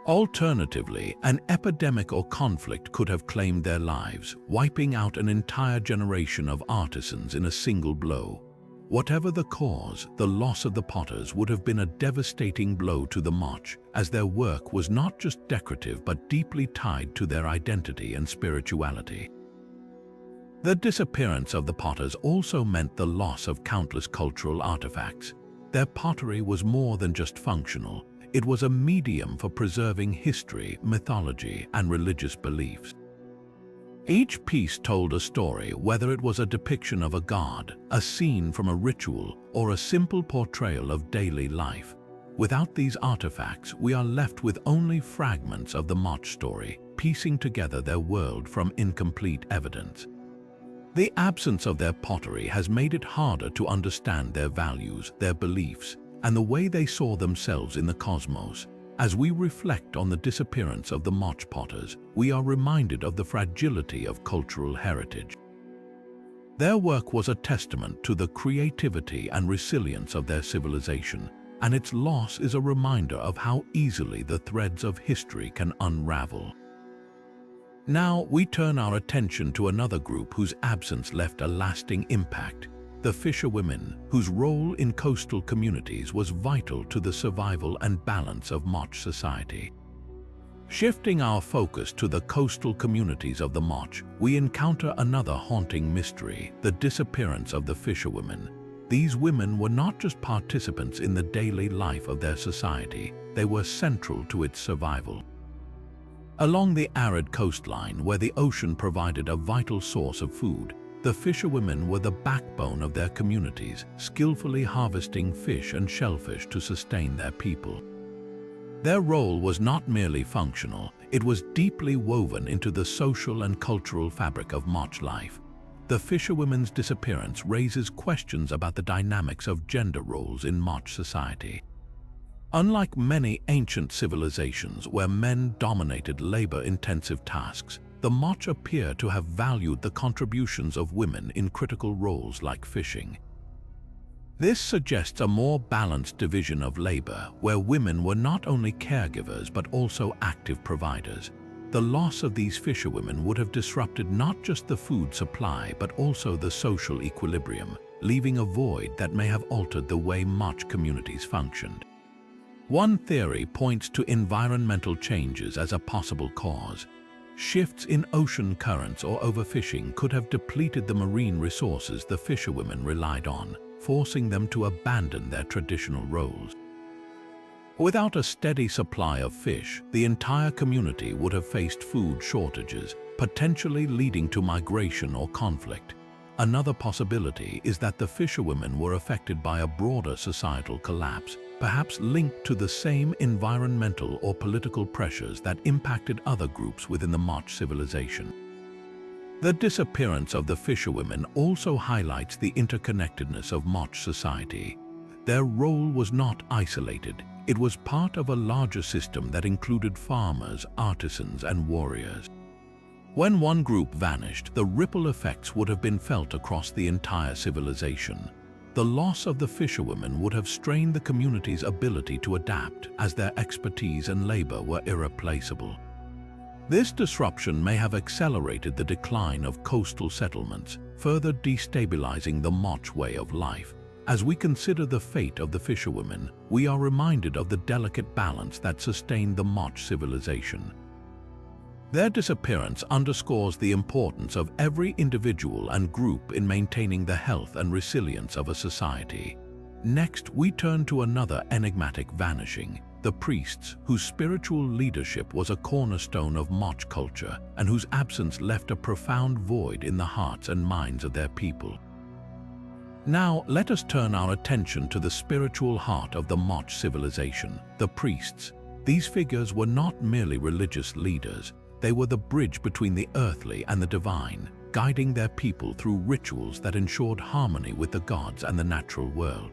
Alternatively, an epidemic or conflict could have claimed their lives, wiping out an entire generation of artisans in a single blow. Whatever the cause, the loss of the potters would have been a devastating blow to the Moche, as their work was not just decorative but deeply tied to their identity and spirituality. The disappearance of the potters also meant the loss of countless cultural artifacts. Their pottery was more than just functional; it was a medium for preserving history, mythology, and religious beliefs. Each piece told a story, whether it was a depiction of a god, a scene from a ritual, or a simple portrayal of daily life. Without these artifacts, we are left with only fragments of the Moche story, piecing together their world from incomplete evidence. The absence of their pottery has made it harder to understand their values, their beliefs, and the way they saw themselves in the cosmos. As we reflect on the disappearance of the Moche potters, we are reminded of the fragility of cultural heritage. Their work was a testament to the creativity and resilience of their civilization, and its loss is a reminder of how easily the threads of history can unravel. Now we turn our attention to another group whose absence left a lasting impact: the fisherwomen, whose role in coastal communities was vital to the survival and balance of Moche society. Shifting our focus to the coastal communities of the Moche, we encounter another haunting mystery: the disappearance of the fisherwomen. These women were not just participants in the daily life of their society, they were central to its survival. Along the arid coastline, where the ocean provided a vital source of food, the fisherwomen were the backbone of their communities, skillfully harvesting fish and shellfish to sustain their people. Their role was not merely functional, it was deeply woven into the social and cultural fabric of Moche life. The fisherwomen's disappearance raises questions about the dynamics of gender roles in Moche society. Unlike many ancient civilizations where men dominated labor-intensive tasks, the Moche appear to have valued the contributions of women in critical roles like fishing. This suggests a more balanced division of labor, where women were not only caregivers but also active providers. The loss of these fisherwomen would have disrupted not just the food supply but also the social equilibrium, leaving a void that may have altered the way Moche communities functioned. One theory points to environmental changes as a possible cause. Shifts in ocean currents or overfishing could have depleted the marine resources the fisherwomen relied on, forcing them to abandon their traditional roles. Without a steady supply of fish, the entire community would have faced food shortages, potentially leading to migration or conflict. Another possibility is that the fisherwomen were affected by a broader societal collapse, perhaps linked to the same environmental or political pressures that impacted other groups within the Moche civilization. The disappearance of the fisherwomen also highlights the interconnectedness of Moche society. Their role was not isolated. It was part of a larger system that included farmers, artisans, and warriors. When one group vanished, the ripple effects would have been felt across the entire civilization. The loss of the fisherwomen would have strained the community's ability to adapt, as their expertise and labor were irreplaceable. This disruption may have accelerated the decline of coastal settlements, further destabilizing the Moche way of life. As we consider the fate of the fisherwomen, we are reminded of the delicate balance that sustained the Moche civilization. Their disappearance underscores the importance of every individual and group in maintaining the health and resilience of a society. Next, we turn to another enigmatic vanishing, the priests, whose spiritual leadership was a cornerstone of Moche culture and whose absence left a profound void in the hearts and minds of their people. Now, let us turn our attention to the spiritual heart of the Moche civilization, the priests. These figures were not merely religious leaders. They were the bridge between the earthly and the divine, guiding their people through rituals that ensured harmony with the gods and the natural world.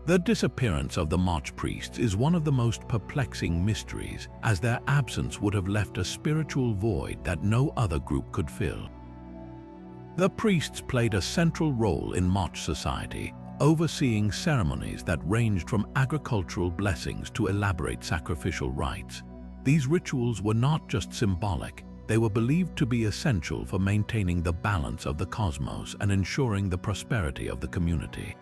The disappearance of the Moche priests is one of the most perplexing mysteries, as their absence would have left a spiritual void that no other group could fill. The priests played a central role in Moche society, overseeing ceremonies that ranged from agricultural blessings to elaborate sacrificial rites. These rituals were not just symbolic, they were believed to be essential for maintaining the balance of the cosmos and ensuring the prosperity of the community.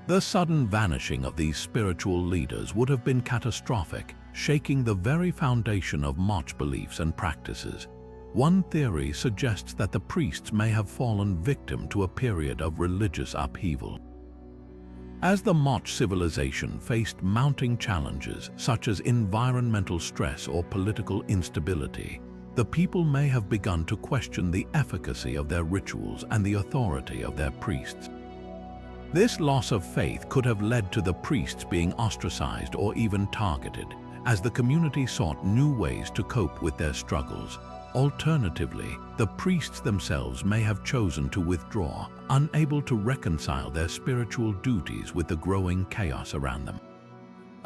The sudden vanishing of these spiritual leaders would have been catastrophic, shaking the very foundation of Moche beliefs and practices. One theory suggests that the priests may have fallen victim to a period of religious upheaval. As the Moche civilization faced mounting challenges such as environmental stress or political instability, the people may have begun to question the efficacy of their rituals and the authority of their priests. This loss of faith could have led to the priests being ostracized or even targeted, as the community sought new ways to cope with their struggles. Alternatively, the priests themselves may have chosen to withdraw, unable to reconcile their spiritual duties with the growing chaos around them.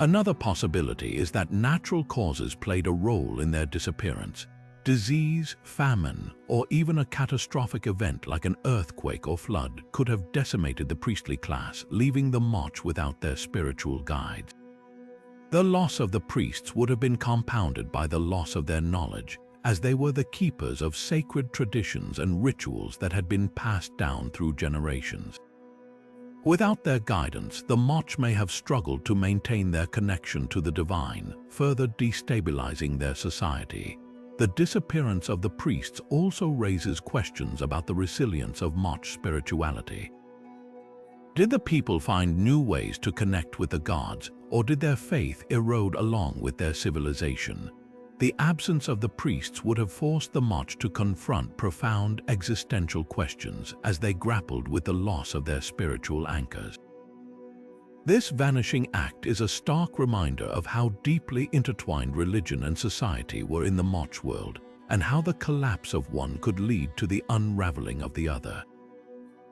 Another possibility is that natural causes played a role in their disappearance. Disease, famine, or even a catastrophic event like an earthquake or flood could have decimated the priestly class, leaving the Moche without their spiritual guides. The loss of the priests would have been compounded by the loss of their knowledge, as they were the keepers of sacred traditions and rituals that had been passed down through generations. Without their guidance, the Moche may have struggled to maintain their connection to the divine, further destabilizing their society. The disappearance of the priests also raises questions about the resilience of Moche spirituality. Did the people find new ways to connect with the gods, or did their faith erode along with their civilization? The absence of the priests would have forced the Moche to confront profound existential questions as they grappled with the loss of their spiritual anchors. This vanishing act is a stark reminder of how deeply intertwined religion and society were in the Moche world, and how the collapse of one could lead to the unraveling of the other.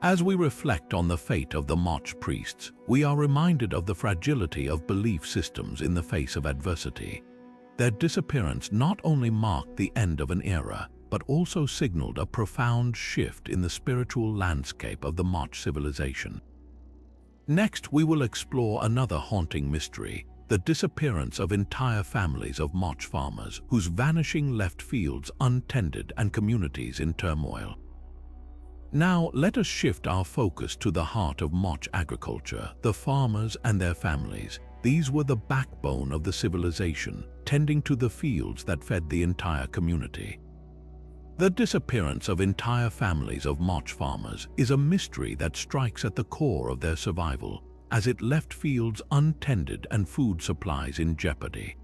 As we reflect on the fate of the Moche priests, we are reminded of the fragility of belief systems in the face of adversity. Their disappearance not only marked the end of an era, but also signaled a profound shift in the spiritual landscape of the Moche civilization. Next, we will explore another haunting mystery, the disappearance of entire families of Moche farmers whose vanishing left fields untended and communities in turmoil. Now, let us shift our focus to the heart of Moche agriculture, the farmers and their families. These were the backbone of the civilization, tending to the fields that fed the entire community. The disappearance of entire families of Moche farmers is a mystery that strikes at the core of their survival, as it left fields untended and food supplies in jeopardy.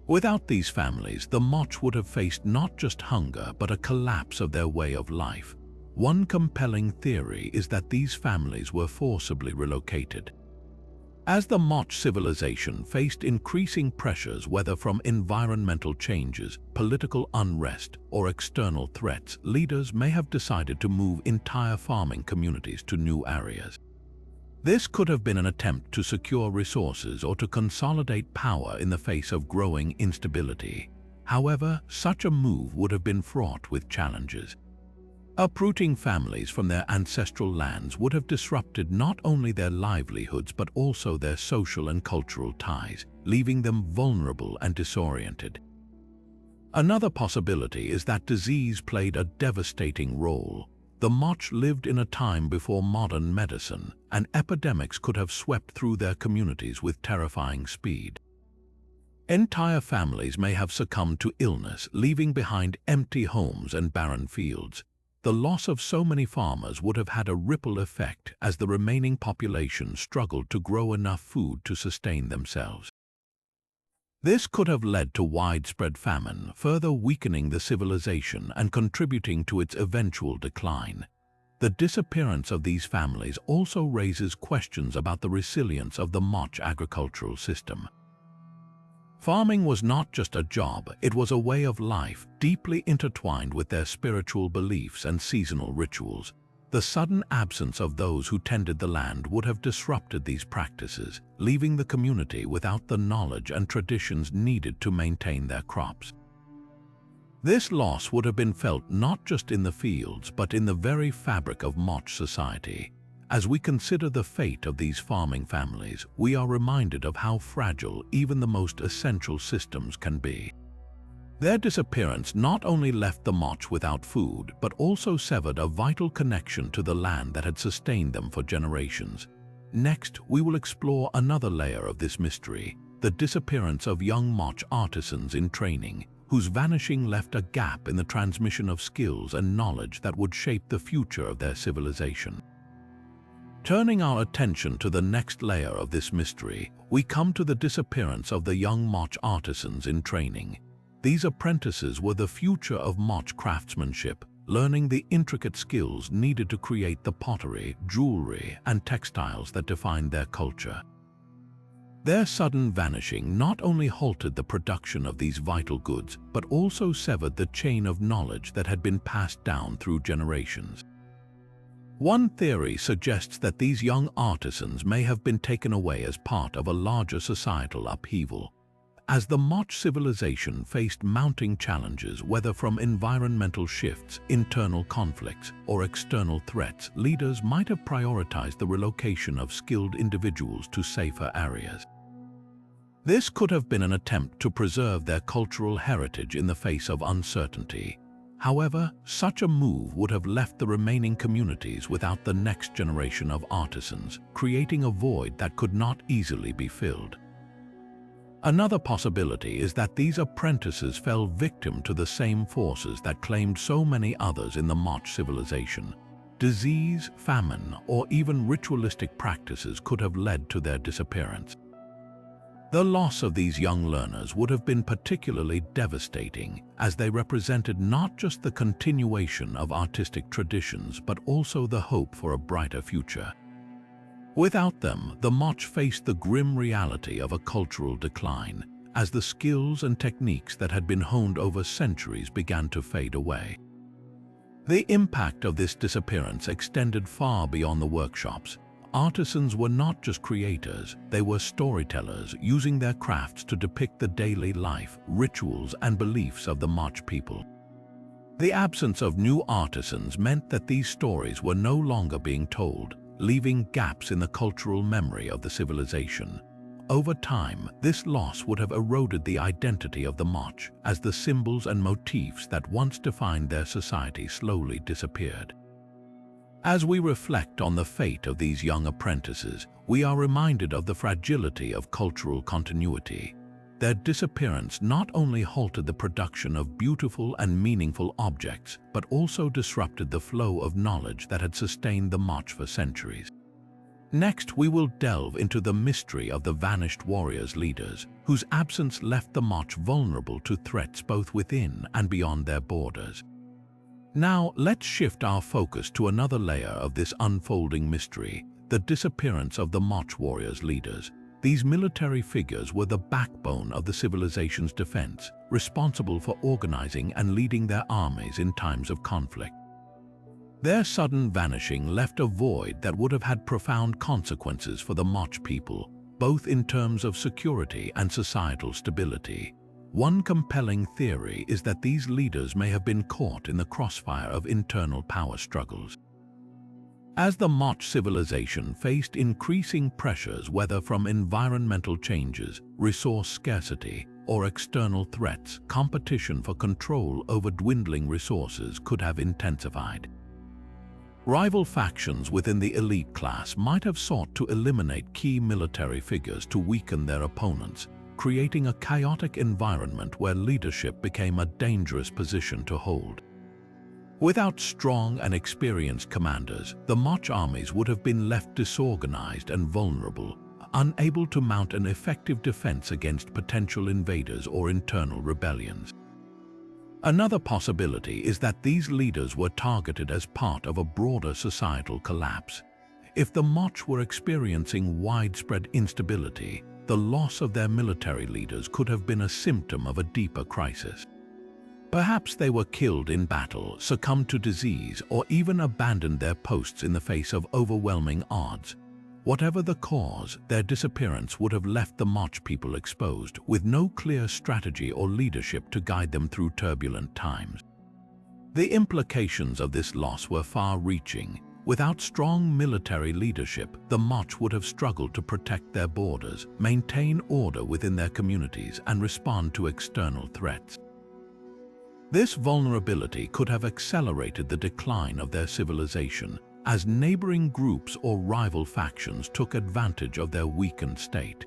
Without these families, the Moche would have faced not just hunger but a collapse of their way of life. One compelling theory is that these families were forcibly relocated. As the Moche civilization faced increasing pressures, whether from environmental changes, political unrest, or external threats, leaders may have decided to move entire farming communities to new areas. This could have been an attempt to secure resources or to consolidate power in the face of growing instability. However, such a move would have been fraught with challenges. Uprooting families from their ancestral lands would have disrupted not only their livelihoods but also their social and cultural ties, leaving them vulnerable and disoriented. Another possibility is that disease played a devastating role. The Moche lived in a time before modern medicine, and epidemics could have swept through their communities with terrifying speed. Entire families may have succumbed to illness, leaving behind empty homes and barren fields. The loss of so many farmers would have had a ripple effect as the remaining population struggled to grow enough food to sustain themselves. This could have led to widespread famine, further weakening the civilization and contributing to its eventual decline. The disappearance of these families also raises questions about the resilience of the Moche agricultural system. Farming was not just a job, it was a way of life, deeply intertwined with their spiritual beliefs and seasonal rituals. The sudden absence of those who tended the land would have disrupted these practices, leaving the community without the knowledge and traditions needed to maintain their crops. This loss would have been felt not just in the fields, but in the very fabric of Moche society. As we consider the fate of these farming families, we are reminded of how fragile even the most essential systems can be. Their disappearance not only left the Moche without food, but also severed a vital connection to the land that had sustained them for generations. Next, we will explore another layer of this mystery, the disappearance of young Moche artisans in training, whose vanishing left a gap in the transmission of skills and knowledge that would shape the future of their civilization. Turning our attention to the next layer of this mystery, we come to the disappearance of the young Moche artisans in training. These apprentices were the future of Moche craftsmanship, learning the intricate skills needed to create the pottery, jewelry, and textiles that defined their culture. Their sudden vanishing not only halted the production of these vital goods, but also severed the chain of knowledge that had been passed down through generations. One theory suggests that these young artisans may have been taken away as part of a larger societal upheaval. As the Moche civilization faced mounting challenges, whether from environmental shifts, internal conflicts, or external threats, leaders might have prioritized the relocation of skilled individuals to safer areas. This could have been an attempt to preserve their cultural heritage in the face of uncertainty. However, such a move would have left the remaining communities without the next generation of artisans, creating a void that could not easily be filled. Another possibility is that these apprentices fell victim to the same forces that claimed so many others in the Moche civilization. Disease, famine, or even ritualistic practices could have led to their disappearance. The loss of these young learners would have been particularly devastating, as they represented not just the continuation of artistic traditions but also the hope for a brighter future. Without them, the Moche faced the grim reality of a cultural decline, as the skills and techniques that had been honed over centuries began to fade away. The impact of this disappearance extended far beyond the workshops. Artisans were not just creators, they were storytellers, using their crafts to depict the daily life, rituals, and beliefs of the Moche people. The absence of new artisans meant that these stories were no longer being told, leaving gaps in the cultural memory of the civilization. Over time, this loss would have eroded the identity of the Moche, as the symbols and motifs that once defined their society slowly disappeared. As we reflect on the fate of these young apprentices, we are reminded of the fragility of cultural continuity. their disappearance not only halted the production of beautiful and meaningful objects, but also disrupted the flow of knowledge that had sustained the Moche for centuries. Next, we will delve into the mystery of the vanished warriors' leaders, whose absence left the Moche vulnerable to threats both within and beyond their borders. Now, let's shift our focus to another layer of this unfolding mystery, the disappearance of the Moche warriors' leaders. These military figures were the backbone of the civilization's defense, responsible for organizing and leading their armies in times of conflict. Their sudden vanishing left a void that would have had profound consequences for the Moche people, both in terms of security and societal stability. One compelling theory is that these leaders may have been caught in the crossfire of internal power struggles. As the Moche civilization faced increasing pressures, whether from environmental changes, resource scarcity, or external threats, competition for control over dwindling resources could have intensified. Rival factions within the elite class might have sought to eliminate key military figures to weaken their opponents, creating a chaotic environment where leadership became a dangerous position to hold. Without strong and experienced commanders, the Moche armies would have been left disorganized and vulnerable, unable to mount an effective defense against potential invaders or internal rebellions. Another possibility is that these leaders were targeted as part of a broader societal collapse. If the Moche were experiencing widespread instability, the loss of their military leaders could have been a symptom of a deeper crisis. Perhaps they were killed in battle, succumbed to disease, or even abandoned their posts in the face of overwhelming odds. Whatever the cause, their disappearance would have left the Moche people exposed, with no clear strategy or leadership to guide them through turbulent times. The implications of this loss were far-reaching. Without strong military leadership, the Moche would have struggled to protect their borders, maintain order within their communities, and respond to external threats. This vulnerability could have accelerated the decline of their civilization, as neighboring groups or rival factions took advantage of their weakened state.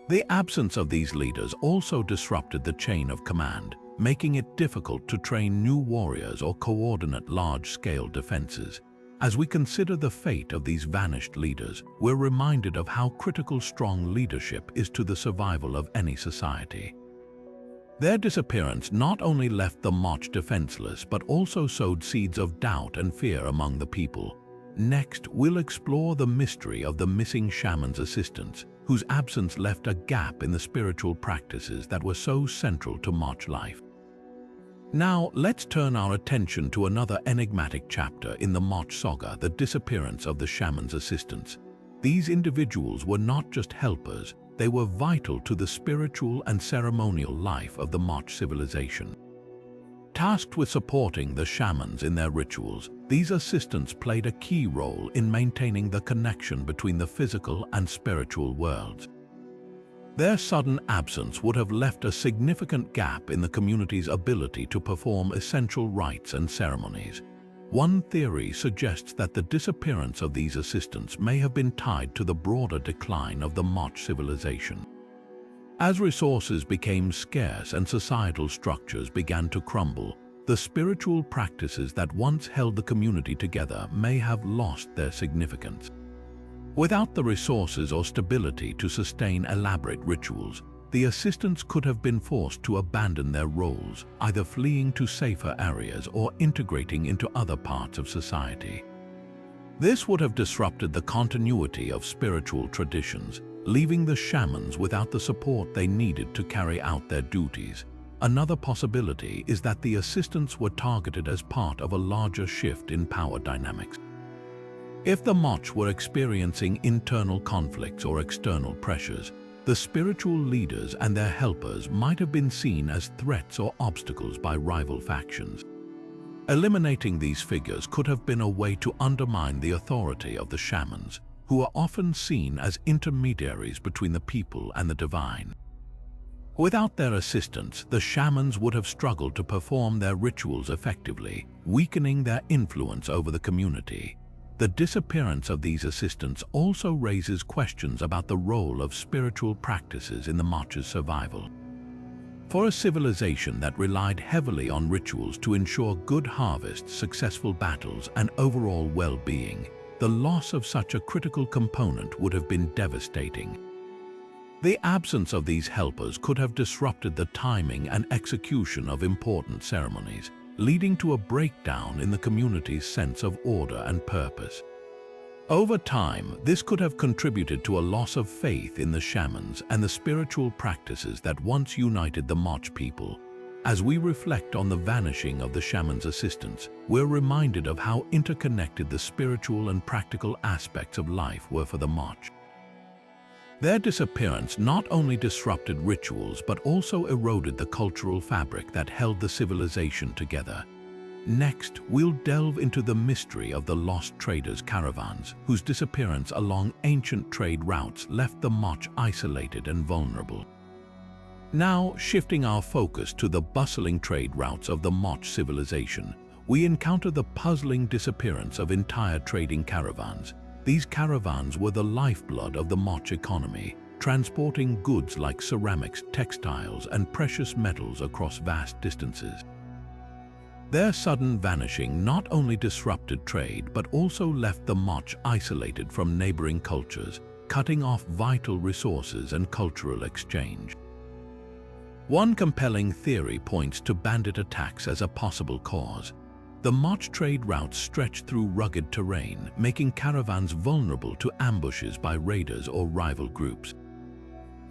The absence of these leaders also disrupted the chain of command, making it difficult to train new warriors or coordinate large-scale defenses. As we consider the fate of these vanished leaders, we're reminded of how critical strong leadership is to the survival of any society. Their disappearance not only left the Moche defenseless, but also sowed seeds of doubt and fear among the people. Next, we'll explore the mystery of the missing shaman's assistants, whose absence left a gap in the spiritual practices that were so central to Moche life. Now, let's turn our attention to another enigmatic chapter in the Moche saga, the disappearance of the shaman's assistants. These individuals were not just helpers, they were vital to the spiritual and ceremonial life of the Moche civilization. Tasked with supporting the shamans in their rituals, these assistants played a key role in maintaining the connection between the physical and spiritual worlds. Their sudden absence would have left a significant gap in the community's ability to perform essential rites and ceremonies. One theory suggests that the disappearance of these assistants may have been tied to the broader decline of the Moche civilization. As resources became scarce and societal structures began to crumble, the spiritual practices that once held the community together may have lost their significance. Without the resources or stability to sustain elaborate rituals, the assistants could have been forced to abandon their roles, either fleeing to safer areas or integrating into other parts of society. This would have disrupted the continuity of spiritual traditions, leaving the shamans without the support they needed to carry out their duties. Another possibility is that the assistants were targeted as part of a larger shift in power dynamics. If the Moche were experiencing internal conflicts or external pressures, the spiritual leaders and their helpers might have been seen as threats or obstacles by rival factions. Eliminating these figures could have been a way to undermine the authority of the shamans, who are often seen as intermediaries between the people and the divine. Without their assistance, the shamans would have struggled to perform their rituals effectively, weakening their influence over the community. The disappearance of these assistants also raises questions about the role of spiritual practices in the Moche's survival. For a civilization that relied heavily on rituals to ensure good harvests, successful battles, and overall well-being, the loss of such a critical component would have been devastating. The absence of these helpers could have disrupted the timing and execution of important ceremonies, leading to a breakdown in the community's sense of order and purpose. Over time, this could have contributed to a loss of faith in the shamans and the spiritual practices that once united the Moche people. As we reflect on the vanishing of the shaman's assistants, we're reminded of how interconnected the spiritual and practical aspects of life were for the Moche. Their disappearance not only disrupted rituals but also eroded the cultural fabric that held the civilization together. Next, we'll delve into the mystery of the lost traders' caravans, whose disappearance along ancient trade routes left the Moche isolated and vulnerable. Now, shifting our focus to the bustling trade routes of the Moche civilization, we encounter the puzzling disappearance of entire trading caravans. These caravans were the lifeblood of the Moche economy, transporting goods like ceramics, textiles, and precious metals across vast distances. Their sudden vanishing not only disrupted trade but also left the Moche isolated from neighboring cultures, cutting off vital resources and cultural exchange. One compelling theory points to bandit attacks as a possible cause. The Moche trade routes stretched through rugged terrain, making caravans vulnerable to ambushes by raiders or rival groups.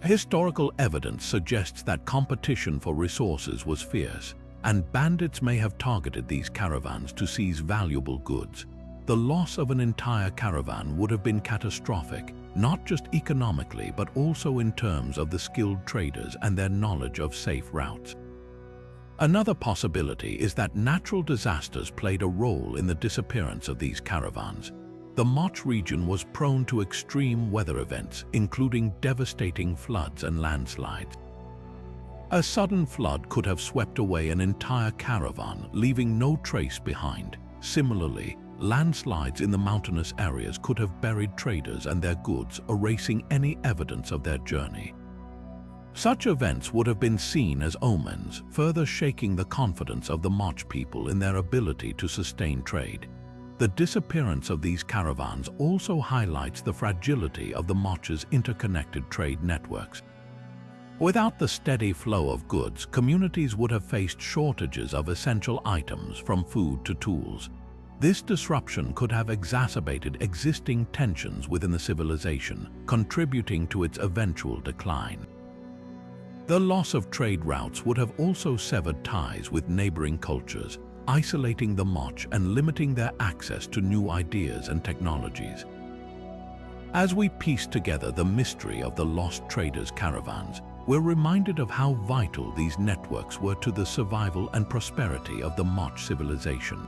Historical evidence suggests that competition for resources was fierce, and bandits may have targeted these caravans to seize valuable goods. The loss of an entire caravan would have been catastrophic, not just economically but also in terms of the skilled traders and their knowledge of safe routes. Another possibility is that natural disasters played a role in the disappearance of these caravans. The Moche region was prone to extreme weather events, including devastating floods and landslides. A sudden flood could have swept away an entire caravan, leaving no trace behind. Similarly, landslides in the mountainous areas could have buried traders and their goods, erasing any evidence of their journey. Such events would have been seen as omens, further shaking the confidence of the Moche people in their ability to sustain trade. The disappearance of these caravans also highlights the fragility of the Moche's interconnected trade networks. Without the steady flow of goods, communities would have faced shortages of essential items from food to tools. This disruption could have exacerbated existing tensions within the civilization, contributing to its eventual decline. The loss of trade routes would have also severed ties with neighboring cultures, isolating the Moche and limiting their access to new ideas and technologies. As we piece together the mystery of the lost traders' caravans, we're reminded of how vital these networks were to the survival and prosperity of the Moche civilization.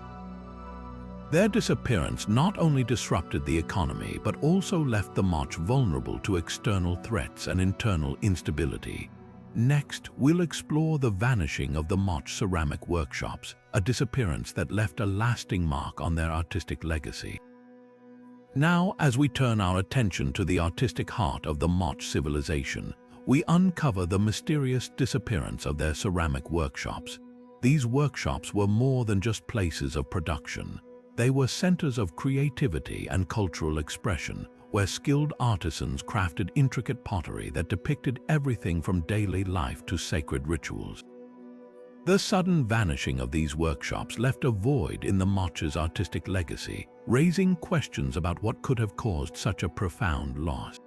Their disappearance not only disrupted the economy but also left the Moche vulnerable to external threats and internal instability. Next, we'll explore the vanishing of the Moche ceramic workshops, a disappearance that left a lasting mark on their artistic legacy. Now, as we turn our attention to the artistic heart of the Moche civilization, we uncover the mysterious disappearance of their ceramic workshops. These workshops were more than just places of production. They were centers of creativity and cultural expression, where skilled artisans crafted intricate pottery that depicted everything from daily life to sacred rituals. The sudden vanishing of these workshops left a void in the Moche's artistic legacy, raising questions about what could have caused such a profound loss.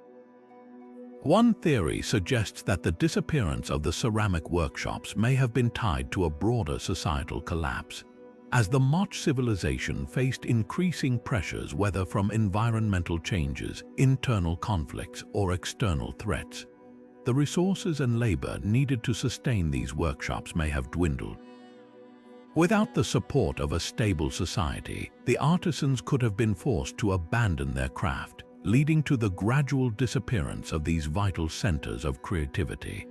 One theory suggests that the disappearance of the ceramic workshops may have been tied to a broader societal collapse. As the Moche civilization faced increasing pressures, whether from environmental changes, internal conflicts, or external threats, the resources and labor needed to sustain these workshops may have dwindled. Without the support of a stable society, the artisans could have been forced to abandon their craft, leading to the gradual disappearance of these vital centers of creativity.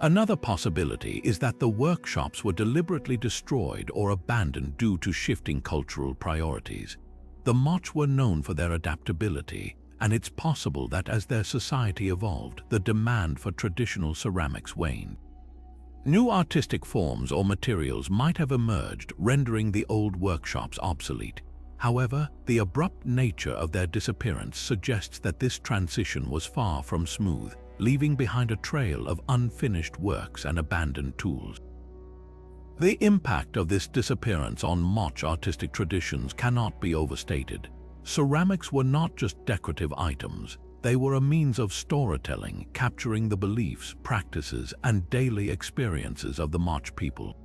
Another possibility is that the workshops were deliberately destroyed or abandoned due to shifting cultural priorities. The Moche were known for their adaptability, and it's possible that as their society evolved, the demand for traditional ceramics waned. New artistic forms or materials might have emerged, rendering the old workshops obsolete. However, the abrupt nature of their disappearance suggests that this transition was far from smooth, leaving behind a trail of unfinished works and abandoned tools. The impact of this disappearance on Moche artistic traditions cannot be overstated. Ceramics were not just decorative items, they were a means of storytelling, capturing the beliefs, practices, and daily experiences of the Moche people.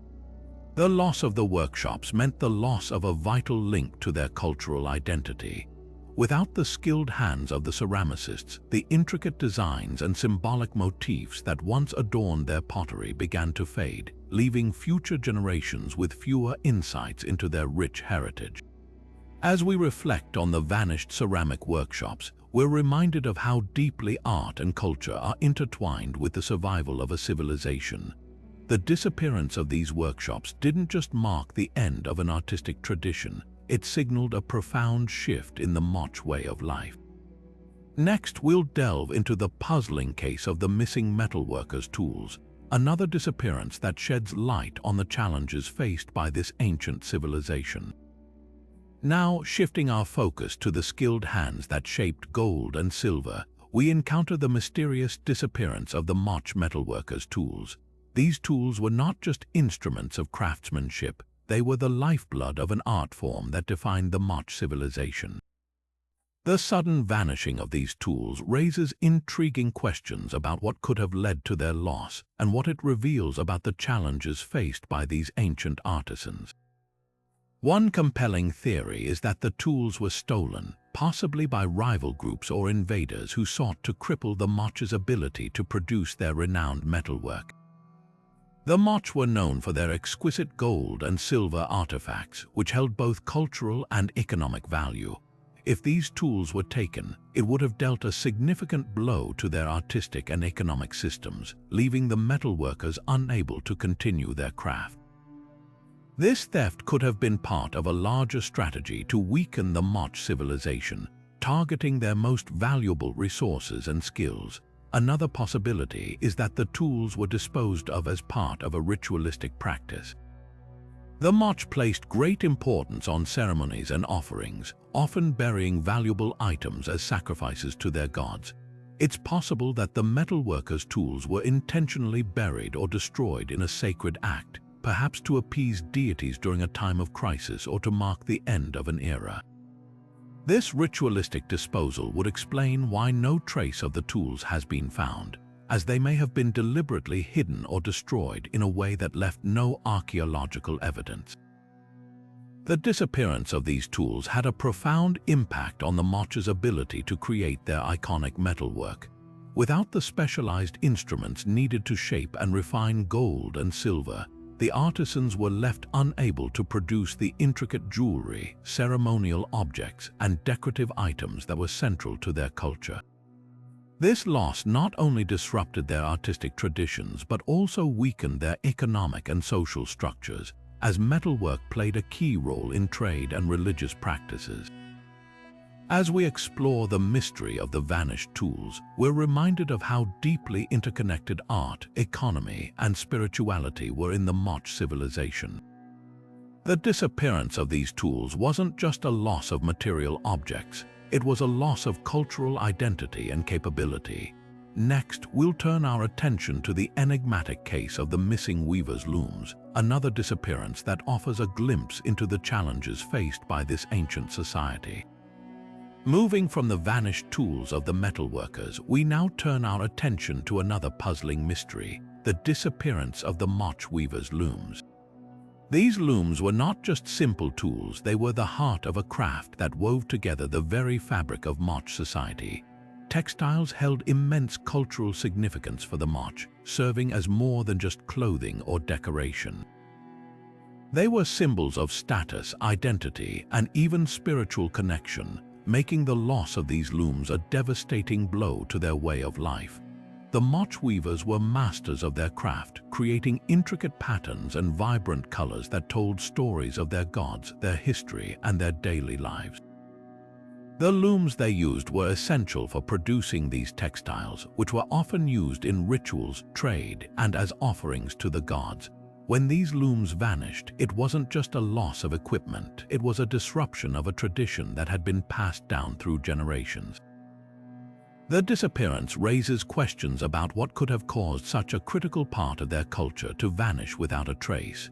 The loss of the workshops meant the loss of a vital link to their cultural identity. Without the skilled hands of the ceramicists, the intricate designs and symbolic motifs that once adorned their pottery began to fade, leaving future generations with fewer insights into their rich heritage. As we reflect on the vanished ceramic workshops, we're reminded of how deeply art and culture are intertwined with the survival of a civilization. The disappearance of these workshops didn't just mark the end of an artistic tradition, it signaled a profound shift in the Moche way of life. Next, we'll delve into the puzzling case of the missing metalworkers' tools, another disappearance that sheds light on the challenges faced by this ancient civilization. Now, shifting our focus to the skilled hands that shaped gold and silver, we encounter the mysterious disappearance of the Moche metalworkers' tools. These tools were not just instruments of craftsmanship, they were the lifeblood of an art form that defined the Moche civilization. The sudden vanishing of these tools raises intriguing questions about what could have led to their loss and what it reveals about the challenges faced by these ancient artisans. One compelling theory is that the tools were stolen, possibly by rival groups or invaders who sought to cripple the Moche's ability to produce their renowned metalwork. The Moche were known for their exquisite gold and silver artifacts, which held both cultural and economic value. If these tools were taken, it would have dealt a significant blow to their artistic and economic systems, leaving the metalworkers unable to continue their craft. This theft could have been part of a larger strategy to weaken the Moche civilization, targeting their most valuable resources and skills. Another possibility is that the tools were disposed of as part of a ritualistic practice. The Moche placed great importance on ceremonies and offerings, often burying valuable items as sacrifices to their gods. It's possible that the metalworkers' tools were intentionally buried or destroyed in a sacred act, perhaps to appease deities during a time of crisis or to mark the end of an era. This ritualistic disposal would explain why no trace of the tools has been found, as they may have been deliberately hidden or destroyed in a way that left no archaeological evidence. The disappearance of these tools had a profound impact on the Moche's ability to create their iconic metalwork. Without the specialized instruments needed to shape and refine gold and silver, the artisans were left unable to produce the intricate jewelry, ceremonial objects, and decorative items that were central to their culture. This loss not only disrupted their artistic traditions but also weakened their economic and social structures, as metalwork played a key role in trade and religious practices. As we explore the mystery of the vanished tools, we're reminded of how deeply interconnected art, economy, and spirituality were in the Moche civilization. The disappearance of these tools wasn't just a loss of material objects, it was a loss of cultural identity and capability. Next, we'll turn our attention to the enigmatic case of the missing weavers' looms, another disappearance that offers a glimpse into the challenges faced by this ancient society. Moving from the vanished tools of the metalworkers, we now turn our attention to another puzzling mystery, the disappearance of the Moche weavers' looms. These looms were not just simple tools, they were the heart of a craft that wove together the very fabric of Moche society. Textiles held immense cultural significance for the Moche, serving as more than just clothing or decoration. They were symbols of status, identity, and even spiritual connection, making the loss of these looms a devastating blow to their way of life. The Moche weavers were masters of their craft, creating intricate patterns and vibrant colors that told stories of their gods, their history, and their daily lives. The looms they used were essential for producing these textiles, which were often used in rituals, trade, and as offerings to the gods. When these looms vanished, it wasn't just a loss of equipment, it was a disruption of a tradition that had been passed down through generations. The disappearance raises questions about what could have caused such a critical part of their culture to vanish without a trace.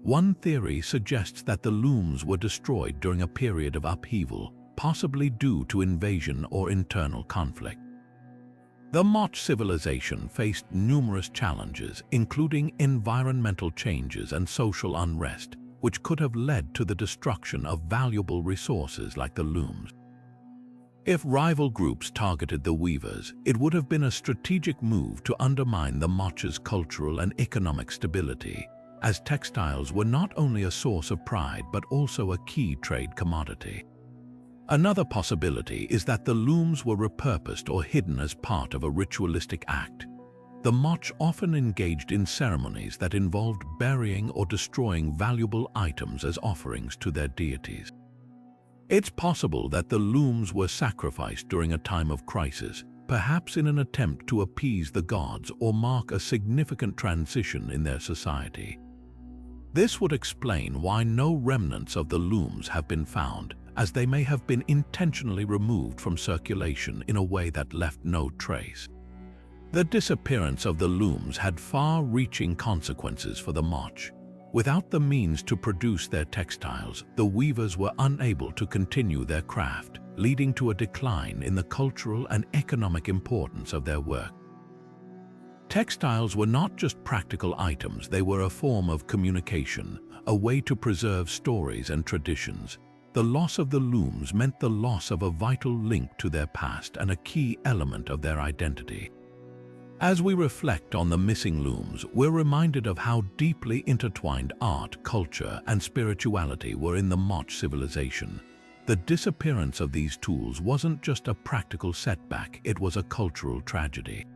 One theory suggests that the looms were destroyed during a period of upheaval, possibly due to invasion or internal conflict. The Moche Civilization faced numerous challenges, including environmental changes and social unrest, which could have led to the destruction of valuable resources like the looms. If rival groups targeted the weavers, it would have been a strategic move to undermine the Moche's cultural and economic stability, as textiles were not only a source of pride but also a key trade commodity. Another possibility is that the looms were repurposed or hidden as part of a ritualistic act. The Moche often engaged in ceremonies that involved burying or destroying valuable items as offerings to their deities. It's possible that the looms were sacrificed during a time of crisis, perhaps in an attempt to appease the gods or mark a significant transition in their society. This would explain why no remnants of the looms have been found, as they may have been intentionally removed from circulation in a way that left no trace. The disappearance of the looms had far-reaching consequences for the Moche. Without the means to produce their textiles, the weavers were unable to continue their craft, leading to a decline in the cultural and economic importance of their work. Textiles were not just practical items, they were a form of communication, a way to preserve stories and traditions. The loss of the looms meant the loss of a vital link to their past and a key element of their identity. As we reflect on the missing looms, we're reminded of how deeply intertwined art, culture, and spirituality were in the Moche civilization. The disappearance of these tools wasn't just a practical setback, it was a cultural tragedy.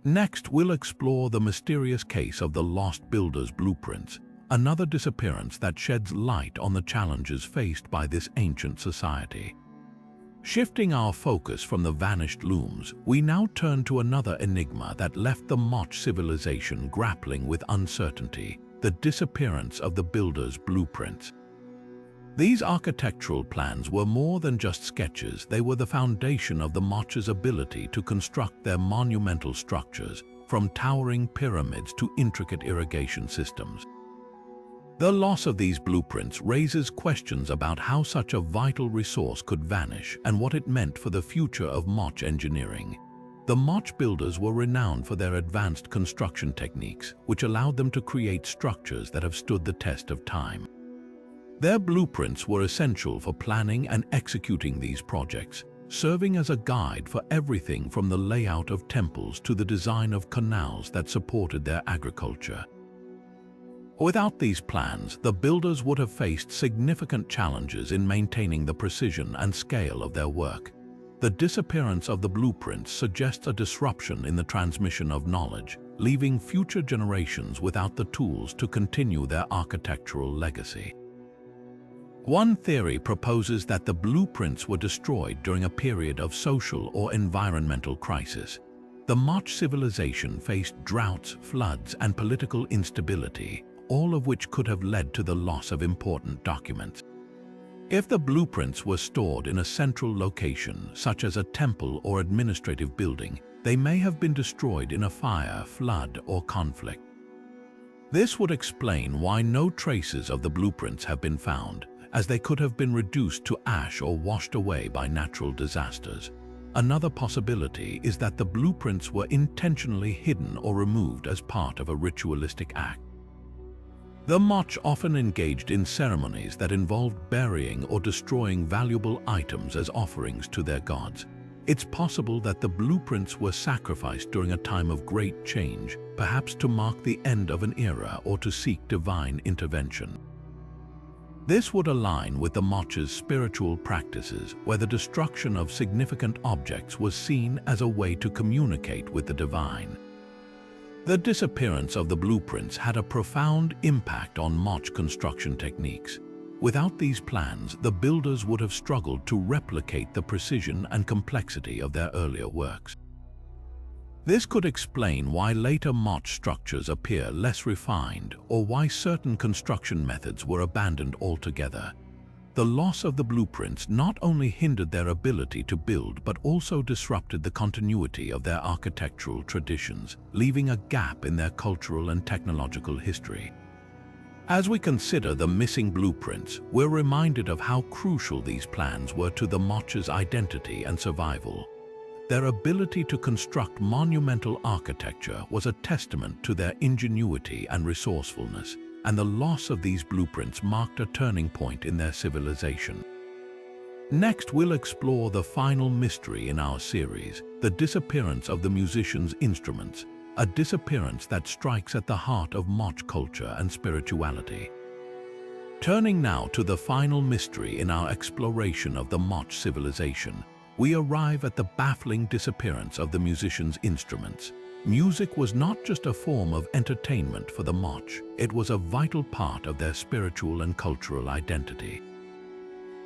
Next, we'll explore the mysterious case of the lost builders' blueprints, another disappearance that sheds light on the challenges faced by this ancient society. Shifting our focus from the vanished looms, we now turn to another enigma that left the Moche civilization grappling with uncertainty: the disappearance of the builders' blueprints. These architectural plans were more than just sketches, they were the foundation of the Moche's ability to construct their monumental structures, from towering pyramids to intricate irrigation systems. The loss of these blueprints raises questions about how such a vital resource could vanish and what it meant for the future of Moche engineering. The Moche builders were renowned for their advanced construction techniques, which allowed them to create structures that have stood the test of time. Their blueprints were essential for planning and executing these projects, serving as a guide for everything from the layout of temples to the design of canals that supported their agriculture. Without these plans, the builders would have faced significant challenges in maintaining the precision and scale of their work. The disappearance of the blueprints suggests a disruption in the transmission of knowledge, leaving future generations without the tools to continue their architectural legacy. One theory proposes that the blueprints were destroyed during a period of social or environmental crisis. The Moche civilization faced droughts, floods, and political instability, all of which could have led to the loss of important documents. If the blueprints were stored in a central location, such as a temple or administrative building, they may have been destroyed in a fire, flood, or conflict. This would explain why no traces of the blueprints have been found, as they could have been reduced to ash or washed away by natural disasters. Another possibility is that the blueprints were intentionally hidden or removed as part of a ritualistic act. The Moche often engaged in ceremonies that involved burying or destroying valuable items as offerings to their gods. It's possible that the blueprints were sacrificed during a time of great change, perhaps to mark the end of an era or to seek divine intervention. This would align with the Moche's spiritual practices, where the destruction of significant objects was seen as a way to communicate with the divine. The disappearance of the blueprints had a profound impact on Moche construction techniques. Without these plans, the builders would have struggled to replicate the precision and complexity of their earlier works. This could explain why later Moche structures appear less refined, or why certain construction methods were abandoned altogether. The loss of the blueprints not only hindered their ability to build but also disrupted the continuity of their architectural traditions, leaving a gap in their cultural and technological history. As we consider the missing blueprints, we're reminded of how crucial these plans were to the Moche's identity and survival. Their ability to construct monumental architecture was a testament to their ingenuity and resourcefulness, and the loss of these blueprints marked a turning point in their civilization. Next, we'll explore the final mystery in our series, the disappearance of the musicians' instruments, a disappearance that strikes at the heart of Moche culture and spirituality. Turning now to the final mystery in our exploration of the Moche civilization, we arrive at the baffling disappearance of the musicians' instruments. Music was not just a form of entertainment for the Moche, it was a vital part of their spiritual and cultural identity.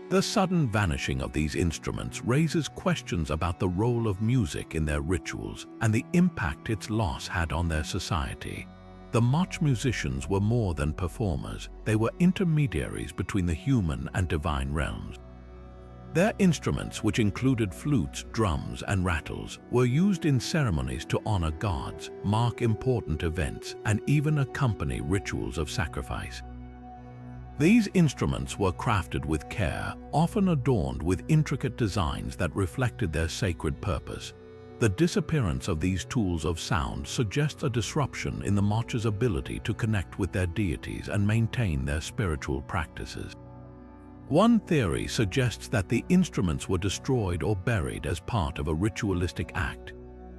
The sudden vanishing of these instruments raises questions about the role of music in their rituals and the impact its loss had on their society. The Moche musicians were more than performers, they were intermediaries between the human and divine realms. Their instruments, which included flutes, drums, and rattles, were used in ceremonies to honor gods, mark important events, and even accompany rituals of sacrifice. These instruments were crafted with care, often adorned with intricate designs that reflected their sacred purpose. The disappearance of these tools of sound suggests a disruption in the Moche's ability to connect with their deities and maintain their spiritual practices. One theory suggests that the instruments were destroyed or buried as part of a ritualistic act.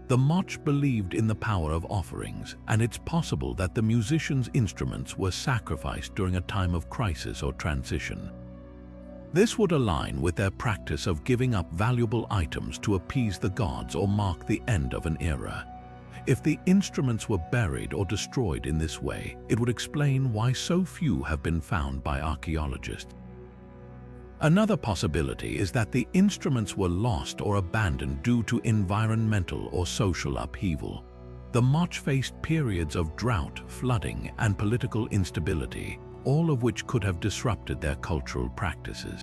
The Moche believed in the power of offerings, and it's possible that the musicians' instruments were sacrificed during a time of crisis or transition. This would align with their practice of giving up valuable items to appease the gods or mark the end of an era. If the instruments were buried or destroyed in this way, it would explain why so few have been found by archaeologists. Another possibility is that the instruments were lost or abandoned due to environmental or social upheaval. The Moche faced periods of drought, flooding, and political instability, all of which could have disrupted their cultural practices.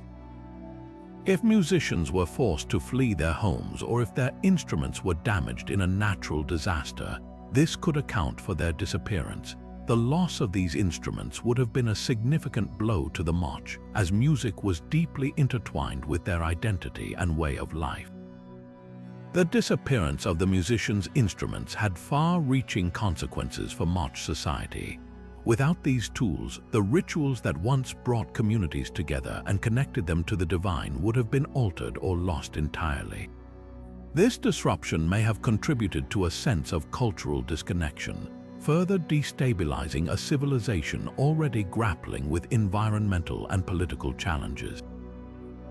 If musicians were forced to flee their homes or if their instruments were damaged in a natural disaster, this could account for their disappearance. The loss of these instruments would have been a significant blow to the Moche, as music was deeply intertwined with their identity and way of life. The disappearance of the musicians' instruments had far-reaching consequences for Moche society. Without these tools, the rituals that once brought communities together and connected them to the divine would have been altered or lost entirely. This disruption may have contributed to a sense of cultural disconnection, further destabilizing a civilization already grappling with environmental and political challenges.